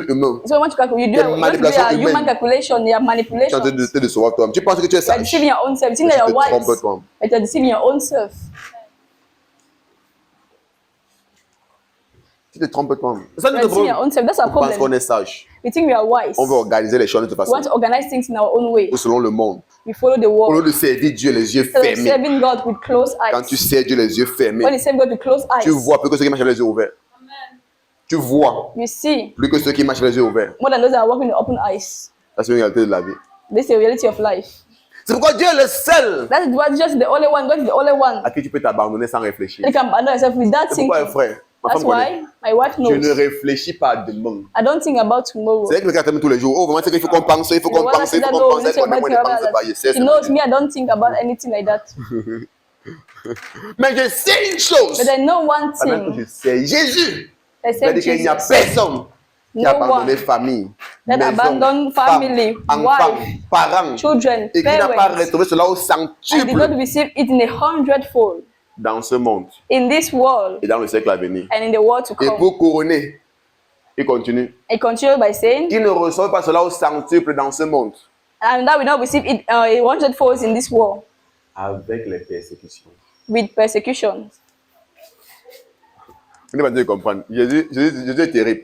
humains. So when you calculate, you Des do a manipulations human humaines. calculation, you have Tu es en manipulation. train de te décevoir toi-même. Tu penses que tu es You are sage. deceiving your own self. You think Mais that tu you're te trompes wise, toi-même. but you're deceiving your own self. Tu te trompes toi-même. C'est ça You're notre deceiving your problème. own self. That's our On pense qu'on problem. est sage. We think we are wise. On veut organiser les choses de toute We façon. want to organize things in our own way. Ou selon le monde. We follow the Au lieu world. de servir Dieu les yeux Instead of fermés. serving God with closed Quand eyes. tu sers Dieu les yeux When fermés, you serve God with closed eyes, tu vois plus que ceux qui marchent avec les yeux ouverts. Tu vois you see plus que ceux qui marchent avec les yeux ouverts. more than those that are walking with open eyes. Ça, c'est une réalité de la vie. This is the reality of life. C'est pourquoi Dieu est le seul That is why Jesus is the only one. God is the only one. à qui tu peux t'abandonner sans réfléchir. You can abandon yourself without C'est pourquoi, thinking. frère, ma That's femme connaît. why my wife Je ne knows. réfléchis pas à demain. I don't think about tomorrow. C'est elle qui me regarde tous les jours. Oh, vraiment, c'est qu'il faut qu'on pense, il faut You know qu'on what? pense, I il faut don't qu'on know. pense. Elle connaît, moi, je ne pense pas. Je sais, She c'est knows vrai. me. I don't think about anything like that. Mais je sais une chose. But I know one Pendant que je thing. sais Jésus. I C'est-à-dire said qu'il n'y a Jesus. personne qui No a abandonné one famille, that maison, abandoned family, femme, enfants, wife, parents, children, et qui n'a pas parents, retrouvé cela au and did not centuple receive it in 100-fold dans ce monde in this world et dans le siècle à venir. and in the world to Et come. pour couronner, il continue. I continue by saying, Qui ne reçoit pas cela au centuple dans ce monde and that we now receive it 100-fold in this world avec les persécutions. with persecution. Vous n'avez pas dû comprendre. Jésus est terrible.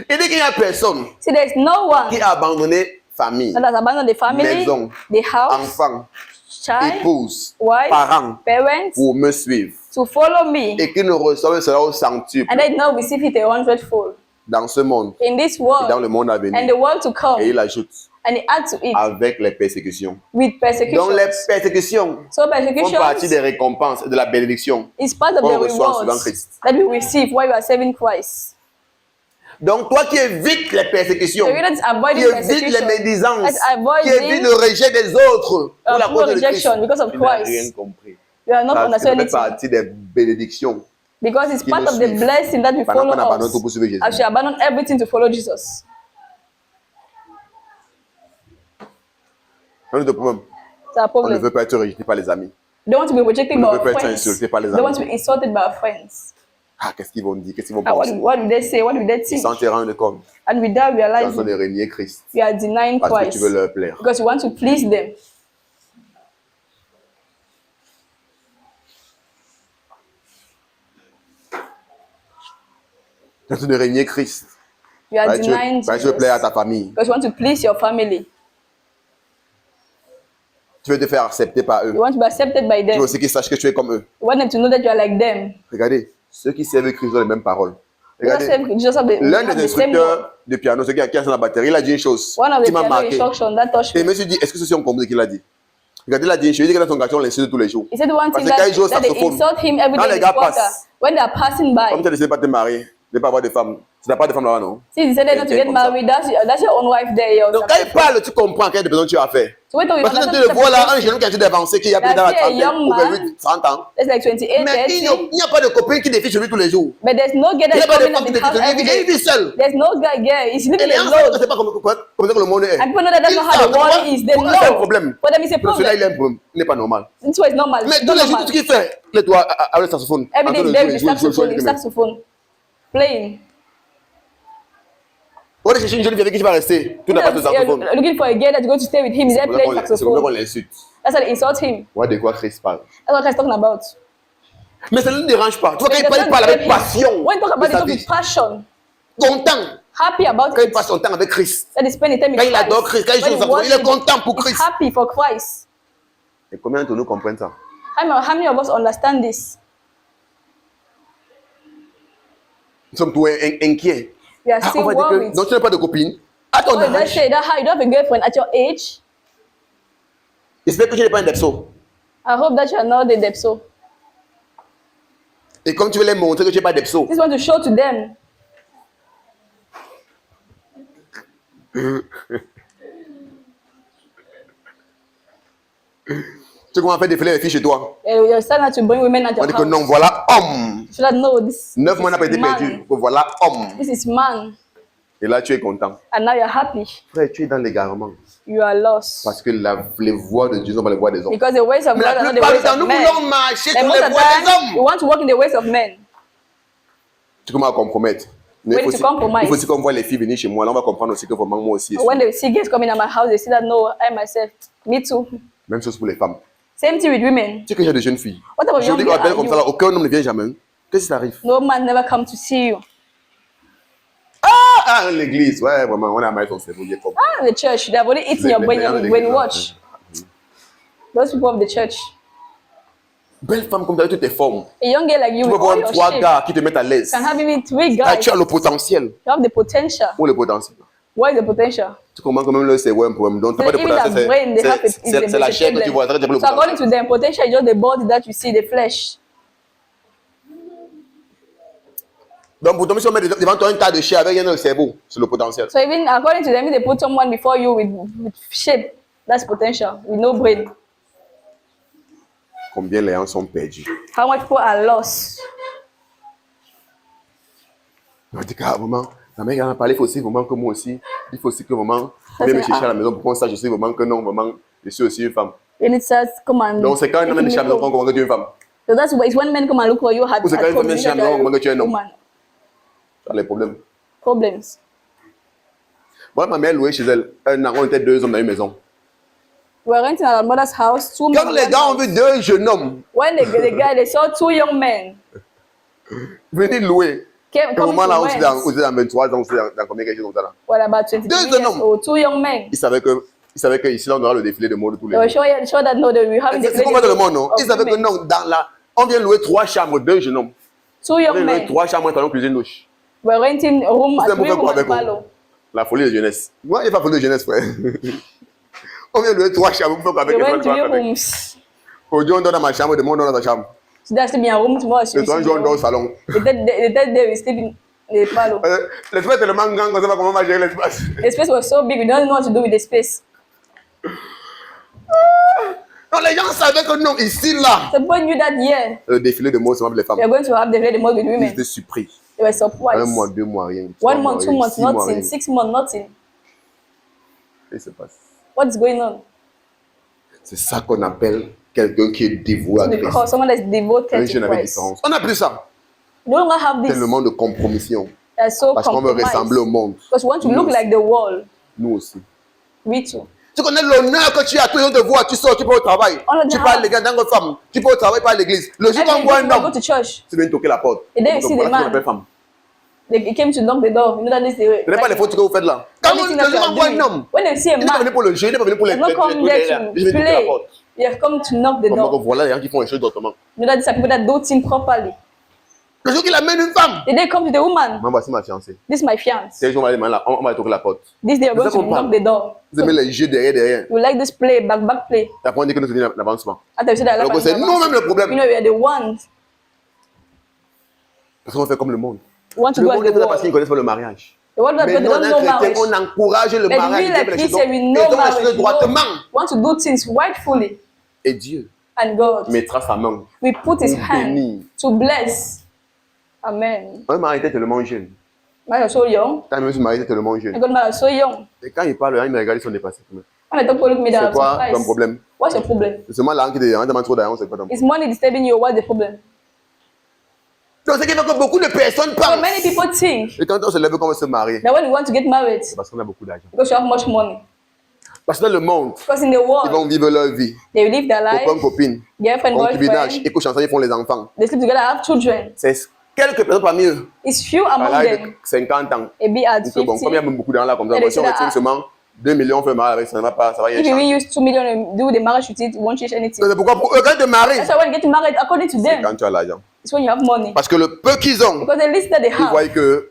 Il dit qu'il n'y a personne See, there is no one qui a abandonné famille, that has abandoned the family, maison, the house, enfants, child, épouse, wife, parents parents, pour me suivre to follow me, et qui ne reçoit cela au centuple and they now receive it 100-fold dans ce monde in this et dans le world monde à and venir. the world to come, Et il ajoute and he adds to it avec les persécutions. with Donc les persecution. persécutions So font partie persecution des récompenses et de la bénédiction. is part of qu'on the reçoit en suivant rewards Christ. that we receive while we are serving Christ. Donc toi qui évites les persécutions, So you don't qui avoid évites les persecution, médisances, let's avoid qui évites le rejet des autres pour la full cause de Christ, rejection because of tu n'as Christ. rien compris. We are not Ça fait understanding it partie des bénédictions. because it's qui part nous of the suivent blessing that we pendant follow qu'on abandonne tout pour us. suivre Jésus. I should abandon everything to follow Jesus. Un autre problème, It's our on ne problem. veut pas être rejeté par les amis. We don't want to be rejected by On ne our veut pas être friends. insulté par les We don't want to amis. be insulted by our friends. Ah, qu'est-ce qu'ils vont dire, qu'est-ce qu'ils vont Ah, penser? what do they say? What do they Ils think? sentiront une comme, And without tu es en train realizing, de régner Christ we are denying parce que tu Christ veux leur plaire. because we want to please them. Tu es en train de régner Christ We are parce que denying tu veux plaire à Jesus ta famille. because you want to please your family. Tu veux te faire accepter par eux. You want to be accepted by Tu veux them. aussi qu'ils sachent que tu es comme eux. You want them to know that you are like them. Regardez, ceux qui servent Christ ont les mêmes paroles. Because Regardez, Jesus have l'un have des the same word. instructeurs de piano, celui qui a sur la batterie, il a dit une chose One of the qui m'a piano marqué. instruction that touched Et je me. me suis dit, est-ce que ceux-ci ont compris ce qu'il a dit? Regardez, il a dit une chose, il dit que dans son quartier, on l'insulte tous les jours. He said one Parce thing que quand il joue au that they saxophone, insult him every quand day les in gars his quarter. passent, When they are passing by, comme tu as décidé de ne pas te marier, de ne pas avoir de femme, tu n'as pas de femme là-bas, non? since he said not to get Comme ça. married, that's your own wife there. You're Donc quand il parle, tu comprends quelle personne tu as fait. So wait till you Parce que understand tu le vois là, un the jeune qui a avancé, qui a plus dans la That's a trentaine, young ou man. 28, 30 ans. It's like 28, Mais il 30. n'y a pas de copine qui défie chez lui tous les jours. But there's no girl Il n'y a that's pas de coming femme up qui the défie house chez lui, every il day. vit seul. There's no girl. He's Et living les gens ne alone. savent pas comment le monde est. And people know that that's not how the world is. They Pour eux, c'est un know. problème. For them, it's a Pour celui-là, il problem. a un problème. Il n'est pas normal. This way is normal. Mais It's tous not les jours, normal. tout ce qu'il fait, les doigts avec le saxophone. Every day, there is Jouer, saxophone, saxophone, playing. on va chercher une jeune fille avec qui tu vas rester. Tout n'a pas de saxophone. Looking for a girl that's going to stay with him. He's there playing C'est comme ça qu'on saxophone. l'insulte. That's how they insult him. Ouais, de quoi Christ parle. That's what Christ's talking about. Mais ça ne le dérange pas. Tu vois, quand It il does not parle avec disturb him. passion When you talk de about it, sa talk vie, with passion, content, happy about quand il it. passe son temps avec Christ, That is spending time with quand il adore Christ. Christ, quand il joue au When saxophone, il est worship, content pour he's Christ. happy for Christ. Et combien d'entre nous comprennent ça? How many of us understand this? Nous sommes tous inquiets. We are Ah, on still va dire que worried. donc tu n'as pas de copine. À ton Oh, that's âge. it. That's how you don't have a girlfriend at your age. J'espère que tu n'es pas un depso. I hope that you are not a depso. Et comme tu veux les montrer que tu n'es pas depso, Just want to show to them. tu commences à faire défiler les filles chez toi. You're starting to bring women at On your dit que non, house. voilà homme. So that no, this 9 mois n'a pas été is perdu. man. Que voilà homme. This is man. Et là, tu es content. And now you're happy. Frère, tu es dans l'égarement. You are lost. Parce que les voies de Dieu sont pas les voies des hommes. Because the ways of Mais God la are not the plupart ways du temps, of nous men. voulons marcher And sur most les of the voies des time, we hommes. want to walk in the ways of men. Tu commences à compromettre. Mais Ready to compromise. il faut aussi qu'on voit les filles venir chez moi. Là, on va comprendre aussi que vraiment moi aussi. When they see girls coming at my house, they see that no, I myself, me too. Même chose pour les femmes. Same thing with women. Tu sais que j'ai des jeunes filles. What about Je young dis qu'on girls appelle are comme ça, you? là, aucun homme ne vient jamais. Qu'est-ce qui t'arrive? No man never come to see you. Ah, l'église. Ouais, vraiment, on a mal ton cerveau. Ah, the church, they have only eaten your brain and brainwash. Those people of the church. Belle femme comme tu as toutes tes formes. A young girl like you Tu with peux all voir your 3 shape gars qui te mettent à l'aise. can have even 3 Ah, guys. tu as le potentiel. You have the potential. Où le potentiel? What is the potential? Tu comprends quand même le cerveau est un problème. Donc, tu n'as pas de Even potentiel. that brain, they have it. C'est la chair que tu vois. Ça veut dire que le So according potentiel. to them, potential is just the body that you see, the flesh. Donc, pour toi, si on met devant toi un tas de chair avec rien dans le cerveau, c'est le potentiel. So even according to them, if they put someone before you with shape, that's potential, with no brain. Combien les gens sont perdus? How much people are lost? On dit qu'à un moment, la mère en a parlé, il faut aussi vraiment que moi aussi. Il faut aussi que vraiment, on vienne me chercher à la maison pour qu'on sache, je sais vraiment que non, vraiment, je suis aussi une femme. And it says, come on. Donc, c'est quand un homme vient chez la maison qu'on comprend que tu es une femme. So that's why it's when men come and look for you, had Ou c'est quand une femme vient problems, chez la maison qu'on comprend que tu es un homme. woman. Tu as les problèmes. Problems. Moi, ma mère louait chez elle. Un an, on était 2 hommes dans une maison. We're renting at our mother's house, 2 men. Quand les gars ont vu 2 jeunes hommes When the guy, they saw 2 young men venir louer, came au coming moment là, to on était rent. dans 23 ans, on était dans combien quelque chose comme ça là. Well, about 23 Deux years hommes. old, 2 young men. Ils savaient que ici, là, on aura le défilé de mode tous les They were jours. sure that no, they will have the C'est comment dans le monde, non? of Ils savaient que women. non, dans la, on vient louer 3 chambres, 2 jeunes hommes. 2 On young vient louer men 3 chambres, dans une cuisine douche. were renting a room, C'est a pour 3 faire quoi room avec and eux? parlor. La folie de jeunesse. Moi, il n'y a pas folie de jeunesse, frère. On vient louer 3 chambres pour faire quoi They avec went to eux? your rooms. Aujourd'hui, on dort dans ma chambre, demain, on dort dans ta chambre. So that's to be a room tomorrow. Le troisième jour, on dort au salon. The third day we sleep in the parlor. L'espace est tellement grand qu'on ne sait pas comment on va gérer l'espace. The space was so big, we don't know what to do with the space. Non, les gens savaient que non, ici, là. So people knew that year Le défilé de mots, c'est les femmes. we are going to have the very most with Ils women. étaient surpris. They were 1 surprised. mois, 2 mois, rien. 1 3 month, mois, 2 rien, months, 6 mois, nothing. rien. 6 months, nothing. Qu'est-ce qui se passe? What's going on? C'est ça qu'on appelle quelqu'un qui est dévoué à Christ. Because someone that's Un devoted jeune to avec Christ. différence. On n'a plus ça. No longer have this. Tellement de compromission. They're so Parce qu'on veut compromised. ressembler au monde. Because we want to Nous look aussi. like the world. Nous aussi. We too. Tu connais l'honneur que tu as, tout le monde te voit, tu sors, tu peux au travail. On le Tu dit, parles les gars dans votre femme. Tu peux au travail, pas à l'église. Le jour où on Every voit day un people go homme, to church. tu viens toquer la porte. Et then you Donc, see voilà the ce qu'on man. appelle femme. They came to knock the door. You know that is the Ce n'est pas les fautes que vous faites là. Quand only le thing that jour you où are on voit un doing. homme, When they see a il n'est pas venu man, pour le jeu, il n'est pas venu pour les they're not come there to je vais toquer la play. porte. They have come to knock the Comme door. voilà les gens qui font les choses autrement. You know that these are people that do things properly. Le jour qu'il amène une femme, The day come to the woman. moi voici ma fiancée. This is my fiance. C'est le jour où on va toquer la porte. This day you're C'est going ça to qu'on parle. knock the door. Vous aimez les jeux derrière. You like this play, back play. Après on dit que nous tenons l'avancement. After you say that, I like Donc c'est my nous-mêmes le You problème. know, we are the ones Parce qu'on fait comme le monde. who want to Le do as monde the est là parce qu'ils ne world. connaissent pas le mariage. The world that Mais people nous, don't on know est chrétien, marriage. on encourage le But mariage. we like les Christians, choses we et know donc les marriage. choses droitement. We want to do things rightfully. Et Dieu And God, mettra sa main. we put His Pour hand bénir. to bless. Amen. Un mari était tellement jeune. Man, you're so young. Quand même, ce mari était tellement And jeune. God, man, you're so young. Et quand il parle, il me regarde, ils sont dépassés. When I talk to me, C'est I'm quoi ton surprised. problème? What's your problem? C'est seulement là qui est demande trop d'argent, c'est quoi ton problème? Is money disturbing you? What's the problem? Donc, c'est qu'il fait que beaucoup de personnes So pensent. many people think Et quand on se lève, comment se marier? that when you want to get married, C'est parce qu'on a beaucoup d'argent. because you have much money. Parce que dans le monde, Because in the ils world, vont vivre leur vie. they live their Copain, life, copine, girlfriend, concubinage, boyfriend, et couchent ensemble, ils font les enfants. they sleep together, have children. C'est quelques personnes parmi eux, It's few à among l'âge de them. 50 ans. Maybe at Donc, bon, 50. comme il y a même beaucoup d'argent là, comme ça, Et moi, si on les retire gars, seulement 2 millions, on fait marier avec ça, ne va pas, ça va rien If you changer. will use 2 million and do the marriage with it, it won't change anything. Donc, c'est pourquoi pour eux, quand ils te marient, That's why when you get married, according to c'est them, quand tu as l'argent. it's when you have money. Parce que le peu qu'ils ont, Because the least that they ils voient have, que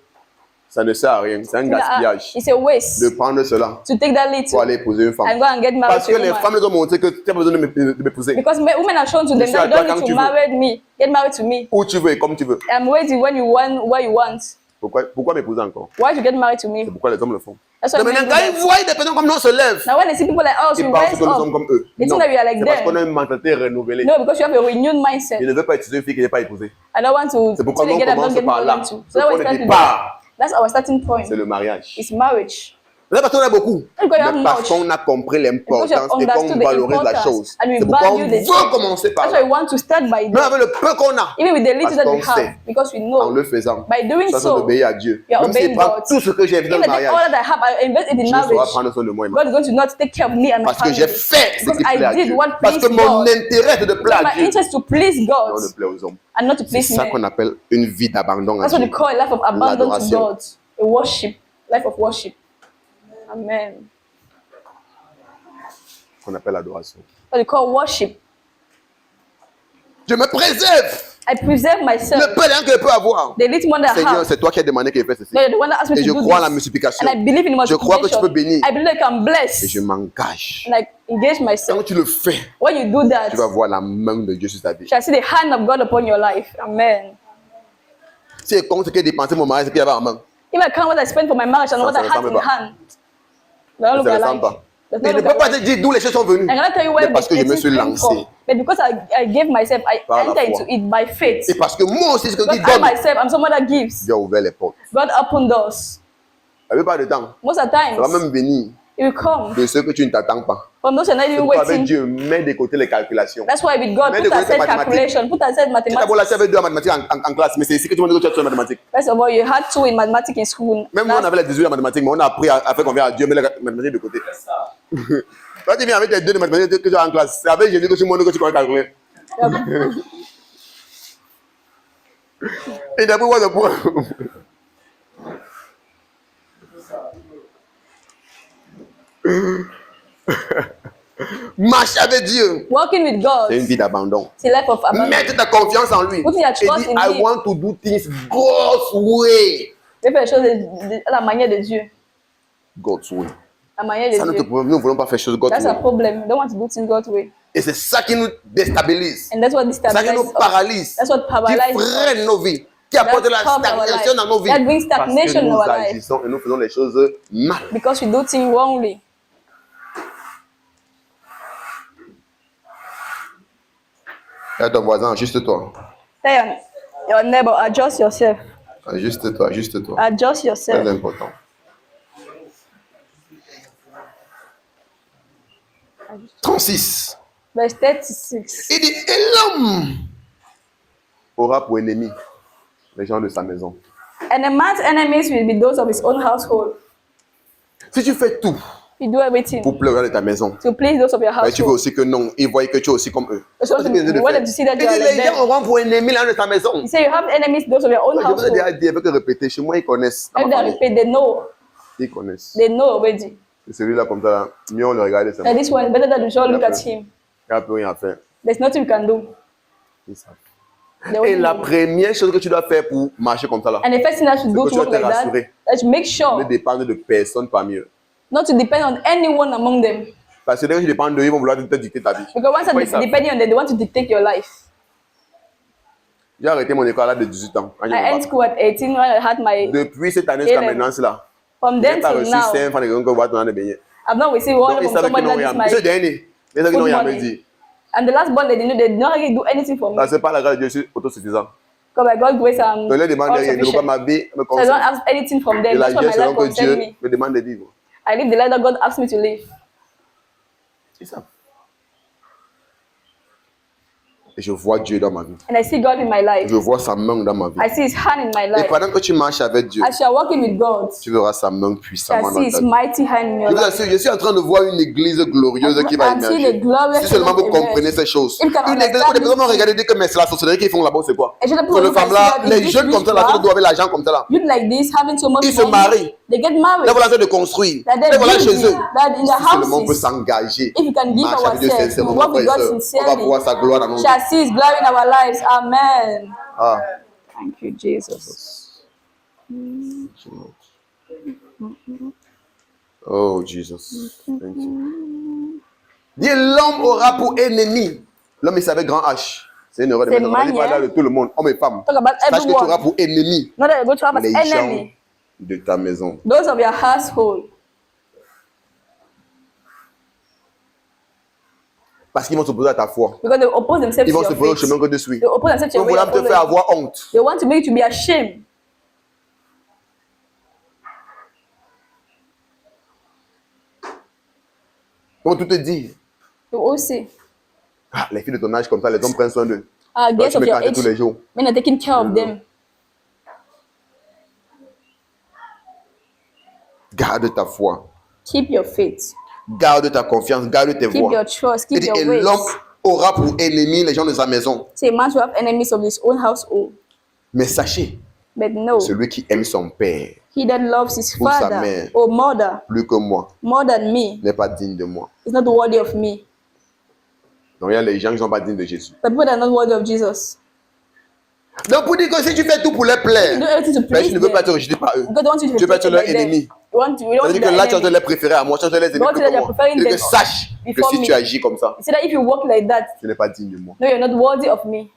Ça ne sert à rien. C'est un gaspillage It's a waste de prendre cela to take that pour little aller épouser une and femme. go and get married Parce to que a les woman. femmes nous ont montré que tu as besoin de m'épouser. Because women are shown to them suis that à you toi don't quand need tu to veux. marry me. Get married to me. Où tu veux et comme tu veux. I'm waiting when you want, where you want. Pourquoi m'épouser encore? Why to get married to me? C'est pourquoi les hommes le font. That's why Donc men maintenant, do quand ils that. voient des personnes comme nous, on se lève. Now when they see people like us, we Ils pensent rise que nous up. sommes comme eux. They Non, think that we are like c'est parce qu'on a them. une mentalité renouvelée. No, because you have a renewed mindset. Je ne veux pas utiliser une fille qui n'est pas épousée. I don't want to C'est pourquoi till nous they get commençons get par là. married to. Le So that point we de start with départ, that's our starting point. c'est le mariage. It's marriage. C'est parce qu'on a beaucoup. Because you have Mais parce much. qu'on a compris Because you have l'importance et qu'on understood the valorise la importance. chose. And we C'est pourquoi on value the veut commencer par That's why là. we want to start by Même that. avec le peu qu'on a, Even with the little Parce that we qu'on have. sait, Because we en know. le faisant, By doing ça so, d'obéir à Dieu. you are Même s'il obeying prend God. tout ce que j'ai vu dans Even le take all mariage, that I have, I invest in the Dieu saura marriage. prendre soin de moi et ma God is going to not take care of me and my Parce que family. j'ai fait ce Because qui plaît à I did Dieu. what Parce que pleased mon God. intérêt c'est de plaire My à Dieu. interest to please Non, God de plaire aux hommes. and not to C'est please ça men. qu'on appelle une vie d'abandon à That's what Dieu. we call a life of abandon to L'adoration. God. A worship. Life of worship. Amen. Qu'on appelle l'adoration. What we call worship. Je me préserve. I preserve myself. Le peu d'argent que je peux avoir. The little one that I Seigneur, have. c'est toi qui as demandé que je fasse ceci. You're the one that asked me Et to je do crois à la this. multiplication. And I believe in Je crois que tu peux bénir. multiplication. I believe I can bless. Et je m'engage. And I engage myself. Quand tu le fais, When you do that, tu vas voir la main de Dieu sur ta vie. you shall see the hand of God upon your life. Amen. Si je compte ce que j'ai dépensé mon mari, ce qu'il y avait en main. If I count what I spent for my marriage and Ça what I se had ressemble in pas. hand, they don't Ça look ne alike. ressemble pas. Does Il not ne look peut pas alike. te dire d'où les choses sont venues. I cannot tell you where Mais parce que the je me things suis came lancé. from. But because I gave myself, I Par la entered foi. into it by faith. Et parce que moi aussi, ce que Because tu I donnes, myself, I'm someone that gives. Dieu a ouvert les portes. God opened doors. La plupart du temps, Most of the ça va times, même venir it will come de ceux que tu ne t'attends pas. from those who are not C'est even pourquoi avec waiting. Dieu, mets de côté les calculations. That's why with God, Mais put de côté aside mathématiques. calculation, put aside Tu as beau mathematics. lâcher avec 2 en mathématiques en classe, mais c'est ici que tu vas dire que tu as 2 en mathématiques. First of all, you had 2 in mathematics in school. Même nous, on avait les 18 en mathématiques, mais on a appris à faire confiance à Dieu, mais les mathématiques de côté. Quand tu viens avec tes 2 de mathématiques que tu as en classe, c'est avec Jésus que tu montres que tu peux calculer. Et d'après quoi, le point. Marche avec Dieu. Walking with God, C'est une vie d'abandon. it's a life of abandon. Mets ta confiance en lui. Put your Et trust dis, in I him. want to do things God's way. Fais les choses à la manière de Dieu. God's way. La manière Ça, de Dieu. nous ne voulons pas faire choses God's That's a way. problem. We don't want to do things God's way. Et c'est ça qui nous déstabilise. And that's what C'est ça qui destabilizes nous us. paralyse. That's what Qui paralyzes us. freine nos vies. Qui apporte That la stops our stagnation life. dans nos vies. That brings Parce que stagnation in nous our life. agissons et nous faisons les choses mal. Because we do things wrongly. Regarde ton voisin, ajuste-toi. Tell your neighbor, adjust yourself. Ajuste-toi, ajuste-toi. Adjust C'est yourself. important. « 36. Verse 36. Il dit, et l'homme aura pour ennemi les gens de sa maison. And a man's enemies will be those of his own household. Si tu fais tout You do everything pour pleurer de ta maison, to please those of your mais tu veux household. aussi que non, ils voient que tu es aussi comme eux. That's what C'est ce qu'il essaie de we want faire. them to see that Il you are dit, like les gens them. auront pour ennemi l'un de ta maison. You say you have enemies, those of your own Je vous ai household. déjà dit, avec répéter, chez moi, ils connaissent. Dans If ma they famille. repeat, they know. Ils connaissent. They know already. Et celui-là, comme ça, là, mieux on le regarde, c'est And bon. this one, better that we should look at him. Il n'y a plus rien à faire. There's nothing we can do. Ils savent. They Et only la know. première chose que tu dois faire pour marcher comme ça, là, And the first thing that you do que to tu work dois te like that, rassurer. is make ne sure dépendre de personne parmi eux. not to depend on anyone among them. Parce que dès que tu dépends d'eux, ils vont vouloir te dicter ta vie. Because once Pourquoi ils you're savent? depending on them, they want to dictate your life. J'ai arrêté mon école à l'âge de 18 ans. Quand j'ai I mon end bac. school at 18 when I had my. Depuis cette année jusqu'à A-level. maintenant, c'est là. From Je then n'ai pas till reçu now, 5 francs de quelqu'un qui va te donner des beignets. I've not received Donc, one ils from savaient qu'ils somebody n'ont that rien. is my Ce dernier, ils savaient qu'ils n'ont food rien à me money. dire. And the last one, they did not really do anything for me. Parce que par la grâce de Dieu, je suis autosuffisant. Because by God's grace, I'm Ne leur demande all rien, ne veux pas sufficient. ma vie, me So I conseille. don't ask anything from Et them. la That's what vie my selon life que concern Dieu me. me demande de vivre. I live the life that God asked me to live. C'est ça. Et je vois Dieu dans ma vie. And I see God in my life. Je vois sa main dans ma vie. I see His hand in my Et life. pendant que tu marches avec Dieu, As you are walking with God, tu verras sa main you puissamment shall dans see ta His vie. mighty hand in your Je vous life. assure, je suis en train de voir une église glorieuse qui va I'm seeing émerger. a glorious Si seulement vous emerge. comprenez ces choses. If you can Une église où les personnes vont regarder et dire que mais c'est la sorcellerie qu'ils font là-bas, c'est quoi? Et je ne Que peux les pas femmes là, dire that les this jeunes comme ça là, witchcraft, qui doivent avoir l'argent comme ça là. youth like this, having so much Ils se money, marient. they get Là, married. voilà en train de construire. That they're Là, voilà chez busy, eux. that in Si their seulement on peut houses, s'engager, if you can give marcher avec Dieu ourselves, sincèrement, walk with frères et God sœurs, on va sincerely, voir sa gloire dans nos vies. shall see His glory in our lives. Amen. Ah. Thank you, Jesus. Oh, Jesus. Thank you. Dis, l'homme aura pour ennemi. L'homme, il savait grand H. C'est une erreur de C'est mettre. On va dire manière. pas là de tout le monde, hommes et femmes. Talk about Sache que tu everyone. auras pour ennemi Not that you're going to have as les gens enemy. de ta maison. Those of your household. Parce qu'ils vont s'opposer à ta foi. Because they oppose themselves Ils to vont your s'opposer au faith. chemin que tu suis. They oppose themselves to Ils your way vont of te faire following. avoir honte. They want to make you to be ashamed. Ils vont tout te dire. You all see. Ah, les filles de ton âge comme ça, les hommes prennent soin d'eux. Toi, Girls tu of me your cantes age, tous les jours. men are taking care of them. Garde ta foi. Keep your faith. Garde ta confiance. Garde tes Keep voies. your trust. Il Keep dit, your et ways. l'homme aura pour ennemi les gens de sa maison. Say, man should have enemies of his own household. Mais sachez, But no, celui qui aime son père he that loves his Ou sa father mère. or mother plus que moi more than me n'est pas digne de moi. is not worthy of me. Donc il y a les gens qui ne sont pas dignes de Jésus. The people that are not worthy of Jesus. Donc pour dire que si tu fais tout pour les You do plaire, everything to ben, please tu ne veux pas them. être rejeté par eux. God wants you to Tu veux être be leur like them. ennemi. You want to Ça veut dire que là, tu es en train de les préférer à moi, tu es en train de les aimer God plus said que that moi. you're preferring Et que them sache que before si me. tu agis comme ça, He said that if you walk like that, tu n'es pas digne de moi. no, you're not worthy of me.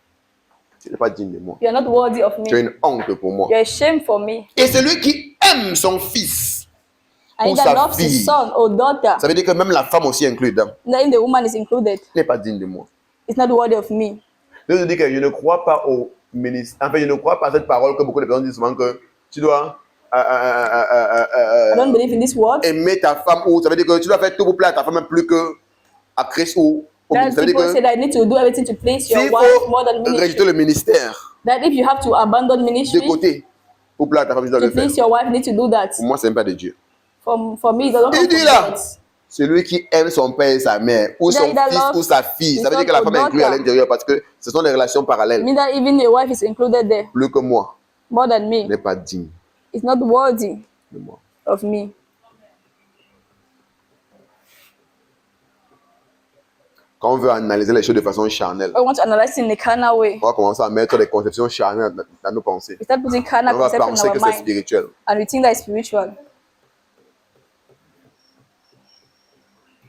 Tu n'es pas digne de moi. You're not worthy of Tu es me. une honte pour moi. You're a shame for me. Et celui qui aime son fils And ou he that sa loves his fille, son or daughter, ça veut dire que même la femme aussi est inclue dedans, then the woman is included, n'est pas digne de moi. is not worthy of me. Je veux dire que je ne crois pas au ministère. Enfin, je ne crois pas à cette parole que beaucoup de personnes disent souvent que tu dois I don't believe in this word. aimer ta femme ou ça veut dire que tu dois faire tout pour plaire à ta femme plus que à Christ ou au That ministère. Ça veut dire people say que that I need to do everything to please your s'il wife more than faut rejeter ministry. le ministère That if you have to abandon de ministry côté pour plaire à ta femme, tu dois to le faire. please your wife, you need to do that. Pour moi, ce n'est pas de Dieu. For me, it doesn't Il come dit from là, God. celui qui aime son père et sa mère, ou son That fils loves ou sa fille, ça veut his dire que la son femme or est inclue à daughter. l'intérieur parce que ce sont des relations parallèles. Mean that even your wife is included there Plus que moi, more than me. n'est pas digne It's not worthy de moi. of me. Quand on veut analyser les choses de façon charnelle, I want to analyze it in a carnal way. on va commencer à mettre des conceptions charnelles dans nos pensées. We start putting carnal On va conception penser in que our c'est mind, spirituel. and we think that is spiritual.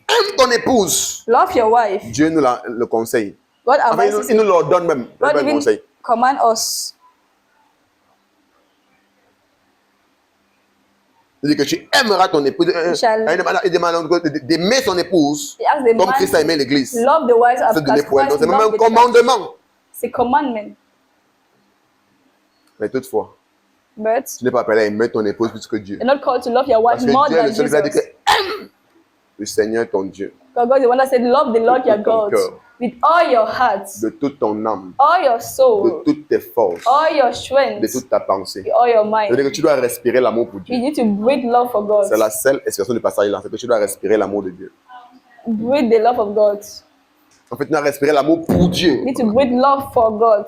Aime ton épouse. Love your wife. Dieu nous le conseille. God Enfin, advises il nous l'ordonne même. C'est God pas un even conseil. command us. Il dit que tu aimeras ton épouse. Il demande d'aimer son épouse He asks the comme man Christ a aimé l'église. to love the wives C'est as donné pour elle. Donc Christ c'est même un loved the church. commandement. It's a commandment. Mais toutefois, But tu n'es pas appelé à aimer ton épouse plus que Dieu. you're not called to love your wife Parce que more Dieu est than le seul qui a dit que Jesus. aime le Seigneur ton Dieu Because God is the one that said, love the Lord De your tout ton God cœur. with all your heart, de toute ton âme, all your de soul, toutes tes forces, all your de strength, toute ta pensée. with all your Ça veut dire mind. que tu dois respirer l'amour pour You Dieu. need to breathe love for God. C'est la seule expression du passage là, c'est que tu dois respirer l'amour de Dieu. Breathe the love of God. En fait, tu dois respirer l'amour pour Dieu. You need to breathe love for God.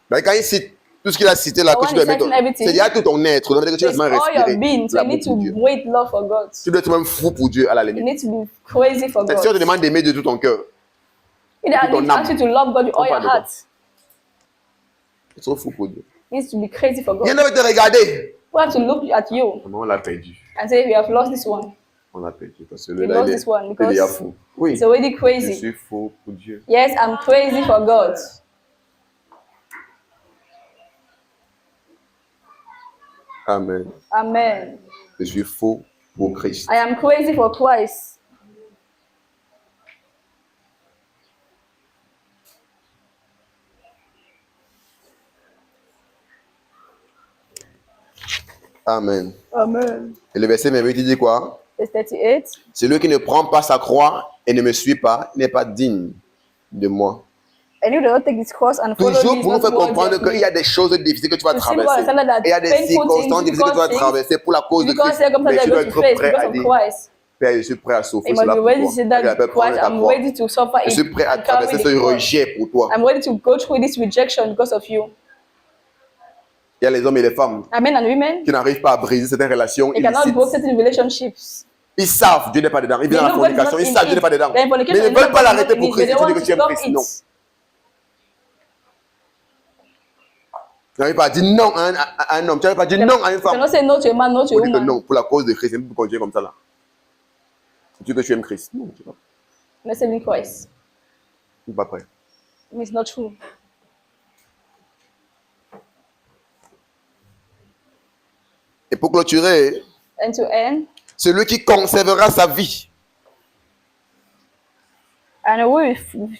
Mais quand il cite tout ce qu'il a cité là, But que tu when dois he's aimer, citing everything, c'est déjà tout ton être. Ça veut dire que tu dois It's seulement all your respirer being. So you l'amour need to pour Dieu. breathe love for God. Tu dois être même fou pour Dieu à la You limite. need to be crazy for Si on te God. demande d'aimer de tout ton cœur, He ton âme. asks you to love God with all On your parle de heart. tu seras fou pour Dieu. You need to be crazy for Viens God. de te regarder. We have to look at you Comment on l'a perdu? and say, we have lost this one. On l'a perdu. Parce que We là, lost this one il est déjà because fou. Oui, it's already je crazy. suis fou pour Dieu. Yes, I'm crazy for God. Amen. Amen. Je suis fou pour Christ. I am crazy for Christ. Amen. Amen. Et le verset 28, il dit quoi? Verse 38. Celui qui ne prend pas sa croix et ne me suit pas n'est pas digne de moi. And you do not take this cross and follow Toujours me. pour nous faire comprendre qu'il y a des choses difficiles que tu vas To see what traverser. understand that Et il y a des painful circonstances things, difficiles que tu vas difficult traverser pour la cause de Because Christ. Mais circumstances tu are dois going être to face prêt because à of dire, Christ. Père, je suis prêt à souffrir You must cela be pour ready toi. to say Je that vais prendre Christ, ta I'm croix. ready to suffer Je it suis prêt à and carry traverser the ce cross. rejet pour toi. I'm ready to go through this rejection because of you. Il y a les hommes et les femmes Men and women, qui n'arrivent pas à briser certaines relations they cannot illicites. break certain relationships. Ils savent Dieu n'est pas dedans. Ils viennent They à la know God is fornication. not Ils in savent Dieu n'est pas it. dedans. Then Mais fornication ils ne is not veulent pas l'arrêter in pour it, but Christ. they Ils want disent que to tu aimes stop Christ. Non. it. Tu n'arrives pas à dire non à un homme. Tu n'arrives pas à dire non à une You femme. cannot say no to a man, no to a Pour dire que woman. non, pour la cause de Christ, c'est pour continuer comme ça là. Tu veux que tu aimes Christ? Non, tu ne Let's say in Christ. es pas prêt. It's not true. Et pour clôturer, And to end, celui qui conservera sa vie and who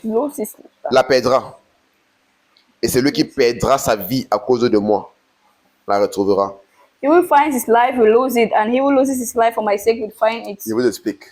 loses, la perdra. Et celui qui perdra sa vie à cause de moi la retrouvera. he will find his life, will lose it, and he who loses his life for my sake will find it. Je vous explique.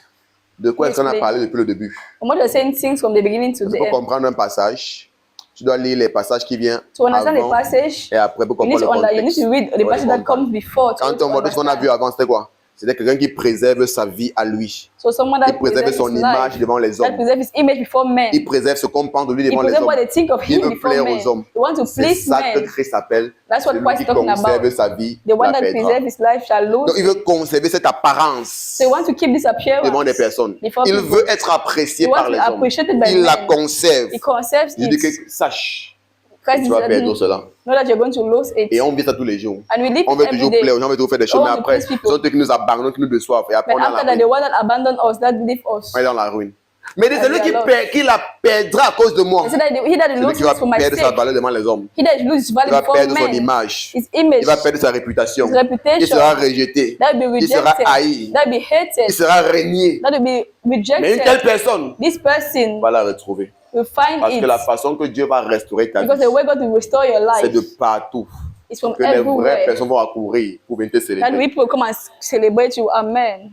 De quoi est-ce qu'on a parlé depuis le début? And what you're saying things from the beginning to Tu the peux end. comprendre un passage. Tu dois lire les passages qui viennent To understand the avant passage, et après pour you need comprendre le you need contexte. to read the Tu vas passage that comprendre. comes before. to Quand on voit tout ce qu'on a vu understand. avant, c'était quoi? C'était quelqu'un qui préserve sa vie à lui. So someone Il that préserve preserves son his image life, devant les that hommes. preserves his image before men. Il préserve ce qu'on pense de lui He devant les preserves what hommes. they think of Il him veut before plaire men. aux hommes. They want to C'est please ça que men. Christ appelle That's what celui Christ qui is talking conserve about. sa vie The one la that perdra. preserves his life shall Donc lose. il veut conserver cette apparence So you want to keep this devant des appearance. personnes. before Il people. veut être apprécié He wants par to les be hommes. appreciated by Il la men. conserve. He conserves Je dis it. que sache, Christ tu vas is perdre letting cela. know that you're going to lose it. Et on vit ça tous les jours. And we live On veut every toujours day. plaire aux gens, on veut toujours faire des choses, Oh, mais we après, please ce people. sont eux qui nous abandonnent, qui nous déçoivent. Et après, But on est after dans that, la the ruine. one that abandoned us, that leave us. On est dans la ruine. Mais c'est And celui we qui, are lost. qui la perdra à cause de moi. He said that he that Celui loses qui va for my perdre sa sake. valeur devant les hommes. He that loses Il value va before perdre son men. image. His image. Il va perdre sa réputation. His reputation. Il sera rejeté. That will be Il sera rejected. haï. That will be hated. Il sera régné. That will be Mais une telle rejected. personne This person va la retrouver. will find Parce it. que la façon que Dieu va restaurer ta Because vie, the way God will restore your c'est de life partout. is from Que les vraies everywhere. personnes vont accourir pour venir te That célébrer. people come and celebrate you. Amen.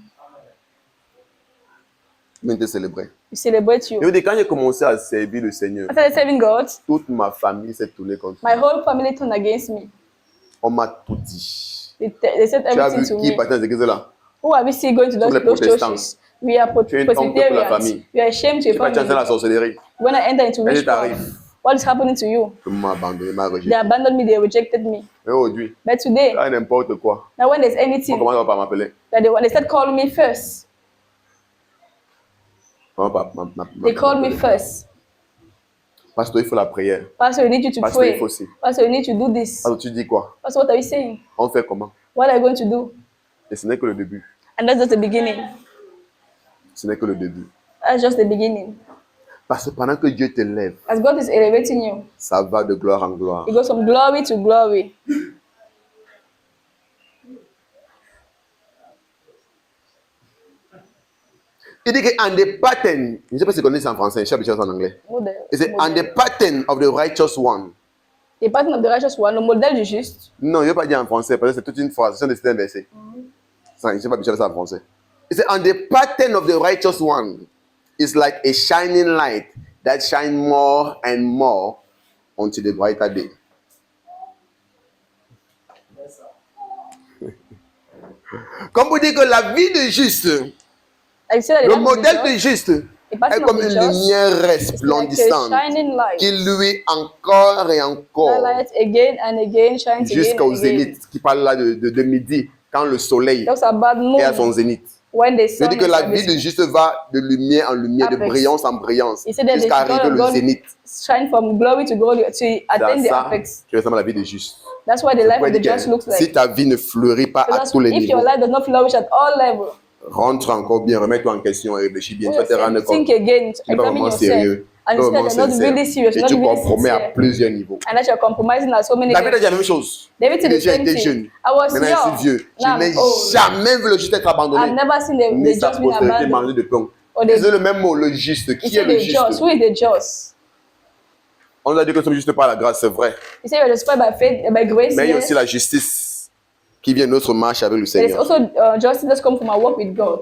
Venir te célébrer. We celebrate you. Je veux dire, quand j'ai commencé à servir le Seigneur, After serving God, toute ma famille s'est tournée contre my moi. whole family turned against me. On m'a tout dit. They said Tu as everything vu to qui me. partait dans ces églises-là? Who are we still going to Tous les those protestants. churches? We are Tu es une honte pour la Presbyterians. famille. We are ashamed to Tu your vas chanter la family. sorcellerie. When I enter into Qu'est-ce qui witchcraft, t'arrive? what is happening to you? Tout le monde m'a abandonné, m'a They rejeté. abandoned me, they rejected me. Mais aujourd'hui, But today, là, n'importe quoi. now when there's On anything commence par m'appeler. that they start calling me first, On va they call me first. Pasteur, il faut la prière. Pastor, we need you to Pasteur, il pray. faut aussi. Pastor, we need you to do this. Alors tu dis quoi? Pastor, what are you saying? On fait comment? What are you going to do? Et ce n'est que le début. And that's just the beginning. Ce n'est que le début. That's just the beginning. Parce que pendant que Dieu te lève, As God is elevating you, ça va de gloire en gloire. it goes from glory to glory. Il dit que on the pattern, je ne sais pas si vous connaissez en français, je sais pas si c'est en anglais. Il dit on the pattern of the righteous one. The pattern of the righteous one, le modèle du juste. Non, je ne vais pas dire en français parce que c'est toute une phrase, c'est un verset. Je ne sais pas si c'est en français. Il dit on the pattern of the righteous one is like a shining light that shines more and more until the brighter day. Comme vous dites que la vie de juste, I say that the le life of the modèle de just, juste the est pattern comme of the une just lumière is like a resplendissante shining light. qui lui encore et That encore light again and again shines again jusqu'au and again. zénith, qui parle là de midi, quand le soleil Talks about est à son moon zénith. when the Je sun dis que is la at vie its de juste va de lumière en lumière, de apex. brillance en brillance, He said that the jusqu'à arriver glory of le God zénith. shine from glory to glory to attain Dans the ça, apex. tu ressembles à la vie de juste. That's why the Je life pourrais of the dire just que looks si like. ta vie ne fleurit pas à Because tous les if your niveaux, life does not flourish at all levels, rentre encore bien, remets-toi en question et réfléchis bien. Tu vas te rendre compte think again, que tu n'es pas examine vraiment yourself, sérieux, and pas you see that vraiment you're not sincère. really serious, Et not tu really compromets à sincere, plusieurs niveaux. and that you're compromising at so many David a levels. dit la même chose. David said the Déjà same été thing. jeune. I was Maintenant, young. je suis vieux. Je Now n'ai I'm old. jamais vu le juste être abandonné. I've never seen the Ni sa just being postérité manger abandoned. de pain. Or C'est the, le même mot, le juste. he Qui est said le the just. juste? Who is the just? On nous a dit que nous sommes justes par la grâce, c'est vrai. He said you're justified by faith, by grace. Mais il y a Yes. aussi la justice qui vient de notre marche avec le There is Seigneur. also justice that comes from our work with God.